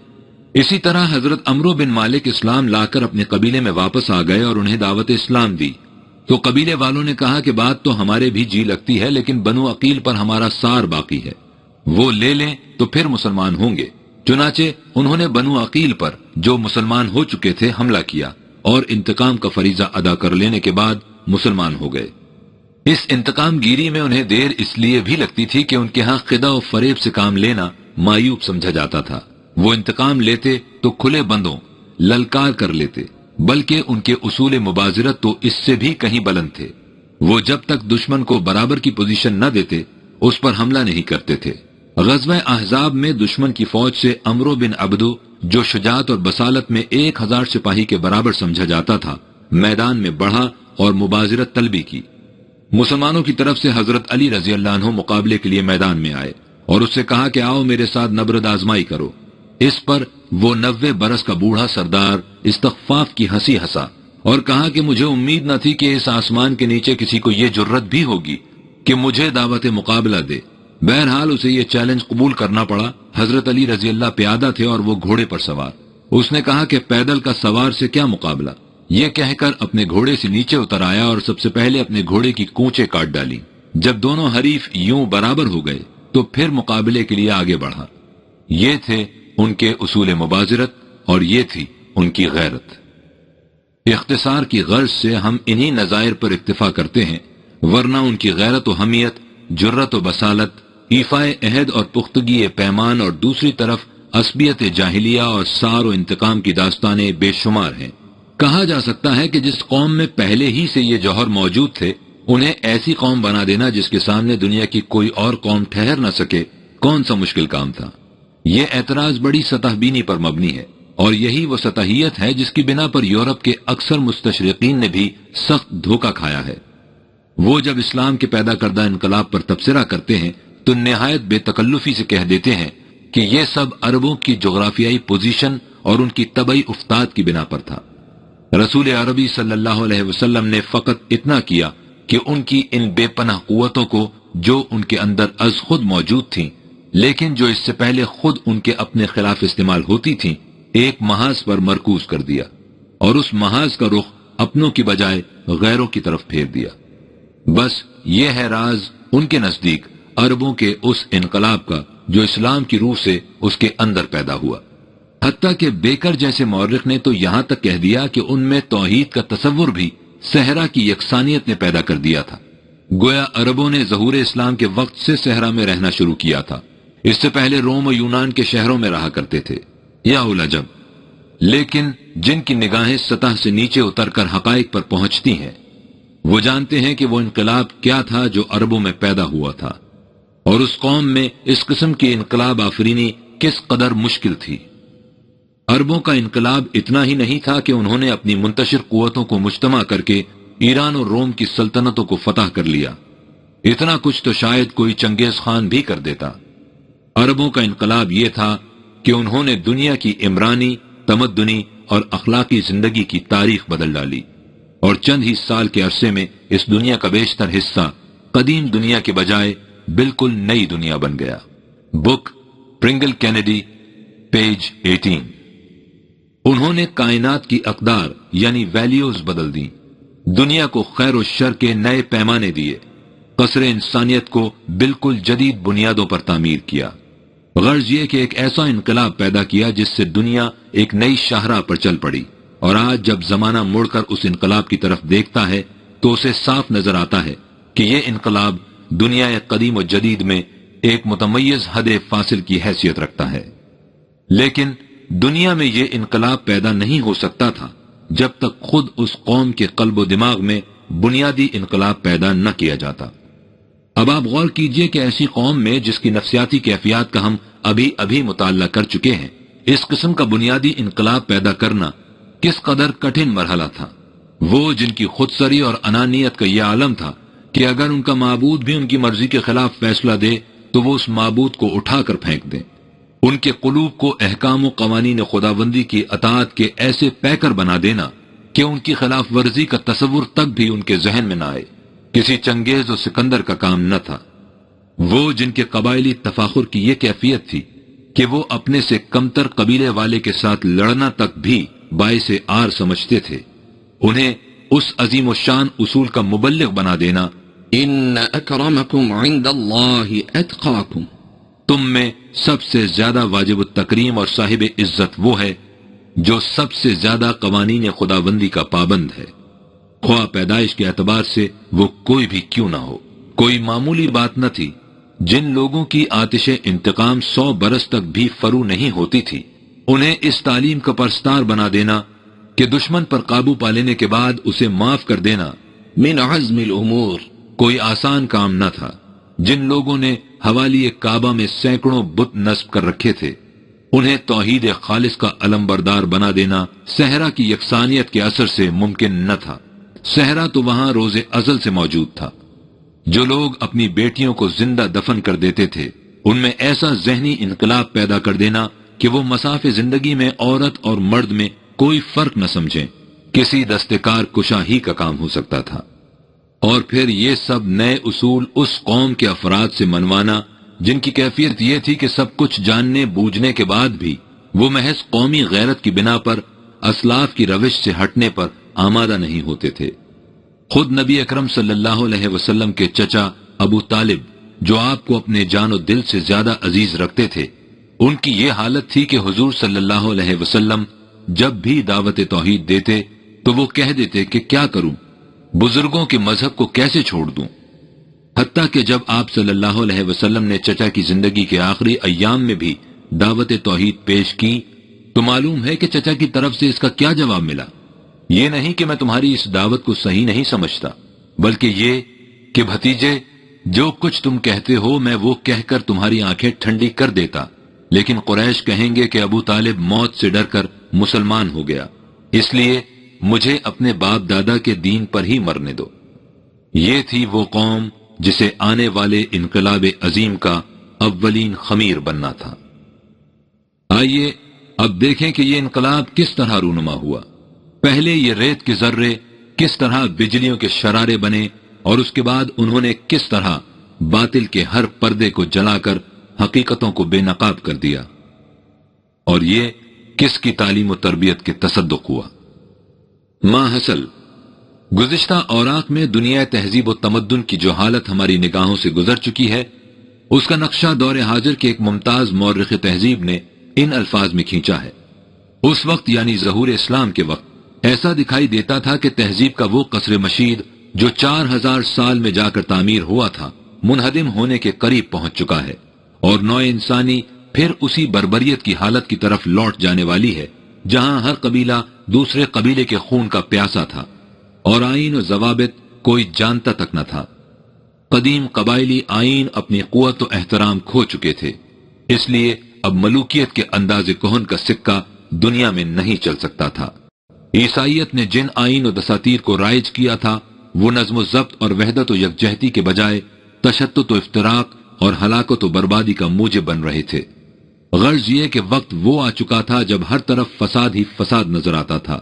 اسی طرح حضرت عمرو بن مالک اسلام لا کر اپنے قبیلے میں واپس آ گئے اور انہیں دعوت اسلام دی، تو قبیلے والوں نے کہا کہ بات تو ہمارے بھی جی لگتی ہے، لیکن بنو عقیل پر ہمارا سار باقی ہے، وہ لے لیں تو پھر مسلمان ہوں گے۔ چنانچہ انہوں نے بنو عقیل پر جو مسلمان ہو چکے تھے حملہ کیا اور انتقام کا فریضہ ادا کر لینے کے بعد مسلمان ہو گئے۔ اس انتقام گیری میں انہیں دیر اس لیے بھی لگتی تھی کہ ان کے ہاں خدا و فریب سے کام لینا معیوب سمجھا جاتا تھا۔ وہ انتقام لیتے تو کھلے بندوں للکار کر لیتے، بلکہ ان کے اصول مبازرت تو اس سے بھی کہیں بلند تھے۔ وہ جب تک دشمن کو برابر کی پوزیشن نہ دیتے اس پر حملہ نہیں کرتے تھے۔ غزوہ احزاب میں دشمن کی فوج سے عمرو بن عبدو، جو شجاعت اور بصالت میں 1000 سپاہی کے برابر سمجھا جاتا تھا، میدان میں بڑھا اور مبازرت طلبی کی۔ مسلمانوں کی طرف سے حضرت علی رضی اللہ عنہ مقابلے کے لیے میدان میں آئے اور اس سے کہا کہ آؤ میرے ساتھ نبرد آزمائی کرو۔ اس پر وہ 90 برس کا بوڑھا سردار استخفاف کی ہنسی ہنسا اور کہا کہ مجھے امید نہ تھی کہ اس آسمان کے نیچے کسی کو یہ جرت بھی ہوگی کہ مجھے دعوت مقابلہ دے۔ بہرحال اسے یہ چیلنج قبول کرنا پڑا۔ حضرت علی رضی اللہ پیادہ تھے اور وہ گھوڑے پر سوار۔ اس نے کہا کہ پیدل کا سوار سے کیا مقابلہ، یہ کہہ کر اپنے گھوڑے سے نیچے اتر آیا اور سب سے پہلے اپنے گھوڑے کی کونچیں کاٹ ڈالی۔ جب دونوں حریف یوں برابر ہو گئے تو پھر مقابلے کے لیے آگے بڑھا۔ یہ تھے ان کے اصول مبازرت اور یہ تھی ان کی غیرت۔ اختصار کی غرض سے ہم انہی نظائر پر اکتفا کرتے ہیں، ورنہ ان کی غیرت و حمیت، جرت و بصالت، ایفائے عہد اور پختگی پیمان، اور دوسری طرف عصبیت جاہلیہ اور سار و انتقام کی داستانیں بے شمار ہیں۔ کہا جا سکتا ہے کہ جس قوم میں پہلے ہی سے یہ جوہر موجود تھے، انہیں ایسی قوم بنا دینا جس کے سامنے دنیا کی کوئی اور قوم ٹھہر نہ سکے، کون سا مشکل کام تھا۔ یہ اعتراض بڑی سطح بینی پر مبنی ہے، اور یہی وہ سطحیت ہے جس کی بنا پر یورپ کے اکثر مستشرقین نے بھی سخت دھوکہ کھایا ہے۔ وہ جب اسلام کے پیدا کردہ انقلاب پر تبصرہ کرتے ہیں تو نہایت بے تکلفی سے کہہ دیتے ہیں کہ یہ سب عربوں کی جغرافیائی پوزیشن اور ان کی طبعی افتاد کی بنا پر تھا۔ رسول عربی صلی اللہ علیہ وسلم نے فقط اتنا کیا کہ ان کی ان بے پناہ قوتوں کو جو ان کے اندر از خود موجود تھیں، لیکن جو اس سے پہلے خود ان کے اپنے خلاف استعمال ہوتی تھیں، ایک محاذ پر مرکوز کر دیا اور اس محاذ کا رخ اپنوں کی بجائے غیروں کی طرف پھیر دیا۔ بس یہ ہے راز ان کے نزدیک عربوں کے اس انقلاب کا جو اسلام کی روح سے اس کے اندر پیدا ہوا۔ حتیٰ کہ بیکر جیسے مورخ نے تو یہاں تک کہہ دیا کہ ان میں توحید کا تصور بھی صحرا کی یکسانیت نے پیدا کر دیا تھا۔ گویا عربوں نے ظہور اسلام کے وقت سے صحرا میں رہنا شروع کیا تھا، اس سے پہلے روم و یونان کے شہروں میں رہا کرتے تھے، یا العجب۔ لیکن جن کی نگاہیں سطح سے نیچے اتر کر حقائق پر پہنچتی ہیں، وہ جانتے ہیں کہ وہ انقلاب کیا تھا جو عربوں میں پیدا ہوا تھا، اور اس قوم میں اس قسم کی انقلاب آفرینی کس قدر مشکل تھی۔ عربوں کا انقلاب اتنا ہی نہیں تھا کہ انہوں نے اپنی منتشر قوتوں کو مجتمع کر کے ایران اور روم کی سلطنتوں کو فتح کر لیا، اتنا کچھ تو شاید کوئی چنگیز خان بھی کر دیتا۔ عربوں کا انقلاب یہ تھا کہ انہوں نے دنیا کی عمرانی، تمدنی اور اخلاقی زندگی کی تاریخ بدل ڈالی، اور چند ہی سال کے عرصے میں اس دنیا کا بیشتر حصہ قدیم دنیا کے بجائے بالکل نئی دنیا بن گیا۔ بک پرنگل کینیڈی، پیج 18۔ انہوں نے کائنات کی اقدار یعنی ویلیوز بدل دیں، دنیا کو خیر و شر کے نئے پیمانے دیے، قصر انسانیت کو بالکل جدید بنیادوں پر تعمیر کیا۔ غرض یہ کہ ایک ایسا انقلاب پیدا کیا جس سے دنیا ایک نئی شاہراہ پر چل پڑی، اور آج جب زمانہ مڑ کر اس انقلاب کی طرف دیکھتا ہے تو اسے صاف نظر آتا ہے کہ یہ انقلاب دنیا قدیم و جدید میں ایک متمیز حد فاصل کی حیثیت رکھتا ہے۔ لیکن دنیا میں یہ انقلاب پیدا نہیں ہو سکتا تھا جب تک خود اس قوم کے قلب و دماغ میں بنیادی انقلاب پیدا نہ کیا جاتا۔ اب آپ غور کیجئے کہ ایسی قوم میں جس کی نفسیاتی کیفیات کا ہم ابھی مطالعہ کر چکے ہیں، اس قسم کا بنیادی انقلاب پیدا کرنا کس قدر کٹھن مرحلہ تھا۔ وہ جن کی خودسری اور انانیت کا یہ عالم تھا کہ اگر ان کا معبود بھی ان کی مرضی کے خلاف فیصلہ دے تو وہ اس معبود کو اٹھا کر پھینک دیں، ان کے قلوب کو احکام و قوانین خداوندی کی اطاعت کے ایسے پیکر بنا دینا کہ ان کی خلاف ورزی کا تصور تک بھی ان کے ذہن میں نہ آئے، کسی چنگیز و سکندر کا کام نہ تھا۔ وہ جن کے قبائلی تفاخر کی یہ کیفیت تھی کہ وہ اپنے سے کمتر قبیلے والے کے ساتھ لڑنا تک بھی باعث عار سمجھتے تھے، انہیں اس عظیم و شان اصول کا مبلغ بنا دینا، ان اکرمکم عند اللہ اتقاکم، تم میں سب سے زیادہ واجب التکریم اور صاحب عزت وہ ہے جو سب سے زیادہ قوانین خداوندی کا پابند ہے، خواہ پیدائش کے اعتبار سے وہ کوئی بھی کیوں نہ ہو۔ کوئی معمولی بات نہ تھی، جن لوگوں کی آتش انتقام 100 برس تک بھی فرو نہیں ہوتی تھی، انہیں اس تعلیم کا پرستار بنا دینا کہ دشمن پر قابو پا لینے کے بعد اسے معاف کر دینا من عزم الامور، کوئی آسان کام نہ تھا۔ جن لوگوں نے حوالی کعبہ میں سینکڑوں بت نصب کر رکھے تھے، انہیں توحید خالص کا علم بردار بنا دینا صحرا کی یکسانیت کے اثر سے ممکن نہ تھا۔ صحرا تو وہاں روز ازل سے موجود تھا۔ جو لوگ اپنی بیٹیوں کو زندہ دفن کر دیتے تھے، ان میں ایسا ذہنی انقلاب پیدا کر دینا کہ وہ مساف زندگی میں عورت اور مرد میں کوئی فرق نہ سمجھیں، کسی دستکار کشا ہی کا کام ہو سکتا تھا۔ اور پھر یہ سب نئے اصول اس قوم کے افراد سے منوانا جن کی کیفیت یہ تھی کہ سب کچھ جاننے بوجھنے کے بعد بھی وہ محض قومی غیرت کی بنا پر اسلاف کی روش سے ہٹنے پر آمادہ نہیں ہوتے تھے۔ خود نبی اکرم صلی اللہ علیہ وسلم کے چچا ابو طالب، جو آپ کو اپنے جان و دل سے زیادہ عزیز رکھتے تھے، ان کی یہ حالت تھی کہ حضور صلی اللہ علیہ وسلم جب بھی دعوت توحید دیتے تو وہ کہہ دیتے کہ کیا کروں، بزرگوں کے مذہب کو کیسے چھوڑ دوں۔ حتیٰ کہ جب آپ صلی اللہ علیہ وسلم نے چچا کی زندگی کے آخری ایام میں بھی دعوت توحید پیش کی تو معلوم ہے کہ چچا کی طرف سے اس کا کیا جواب ملا۔ یہ نہیں کہ میں تمہاری اس دعوت کو صحیح نہیں سمجھتا، بلکہ یہ کہ بھتیجے، جو کچھ تم کہتے ہو میں وہ کہہ کر تمہاری آنکھیں ٹھنڈی کر دیتا، لیکن قریش کہیں گے کہ ابو طالب موت سے ڈر کر مسلمان ہو گیا، اس لیے مجھے اپنے باپ دادا کے دین پر ہی مرنے دو۔ یہ تھی وہ قوم جسے آنے والے انقلاب عظیم کا اولین خمیر بننا تھا۔ آئیے اب دیکھیں کہ یہ انقلاب کس طرح رونما ہوا۔ پہلے یہ ریت کے ذرے کس طرح بجلیوں کے شرارے بنے، اور اس کے بعد انہوں نے کس طرح باطل کے ہر پردے کو جلا کر حقیقتوں کو بے نقاب کر دیا، اور یہ کس کی تعلیم و تربیت کے تصدق ہوا۔ ماحصل گزشتہ اوراق میں دنیا تہذیب و تمدن کی جو حالت ہماری نگاہوں سے گزر چکی ہے، اس کا نقشہ دور حاضر کے ایک ممتاز مورخ تہذیب نے ان الفاظ میں کھینچا ہے۔ اس وقت یعنی ظہور اسلام کے وقت ایسا دکھائی دیتا تھا کہ تہذیب کا وہ قصر مشید جو 4000 سال میں جا کر تعمیر ہوا تھا منہدم ہونے کے قریب پہنچ چکا ہے، اور نوع انسانی پھر اسی بربریت کی حالت کی طرف لوٹ جانے والی ہے جہاں ہر قبیلہ دوسرے قبیلے کے خون کا پیاسا تھا اور آئین و ضوابط کوئی جانتا تک نہ تھا۔ قدیم قبائلی آئین اپنی قوت و احترام کھو چکے تھے، اس لیے اب ملوکیت کے انداز کہن کا سکہ دنیا میں نہیں چل سکتا تھا۔ عیسائیت نے جن آئین و دساتیر کو رائج کیا تھا وہ نظم و ضبط اور وحدت و یکجہتی کے بجائے تشدد و افتراق اور ہلاکت و بربادی کا موجب بن رہے تھے۔ غرض یہ کہ وقت وہ آ چکا تھا جب ہر طرف فساد ہی فساد نظر آتا تھا۔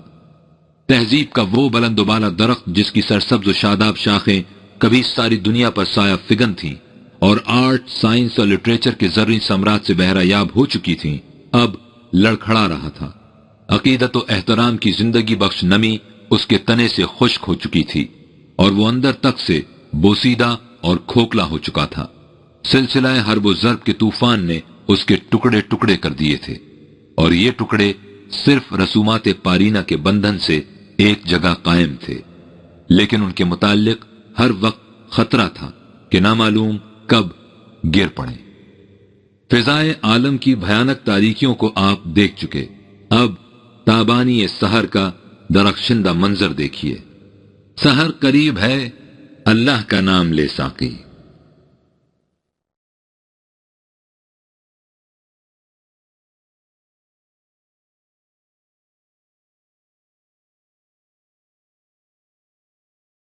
تہذیب کا وہ بلند و بالا درخت جس کی سرسبز و شاداب شاخیں کبھی ساری دنیا پر سایہ فگن تھیں اور آرٹ، سائنس اور لٹریچر کے زرعی ثمرات سے بہرہ یاب ہو چکی تھیں، اب لڑکھڑا رہا تھا۔ عقیدت و احترام کی زندگی بخش نمی اس کے تنے سے خشک ہو چکی تھی اور وہ اندر تک سے بوسیدہ اور کھوکھلا ہو چکا تھا۔ سلسلہ حرب و ضرب کے طوفان نے اس کے ٹکڑے ٹکڑے کر دیے تھے، اور یہ ٹکڑے صرف رسومات پارینہ کے بندھن سے ایک جگہ قائم تھے، لیکن ان کے متعلق ہر وقت خطرہ تھا کہ نامعلوم کب گر پڑیں۔ فضائے عالم کی بھیانک تاریکیوں کو آپ دیکھ چکے، اب تابانی سحر کا درخشندہ منظر دیکھیے۔ سحر قریب ہے، اللہ کا نام لے ساقی۔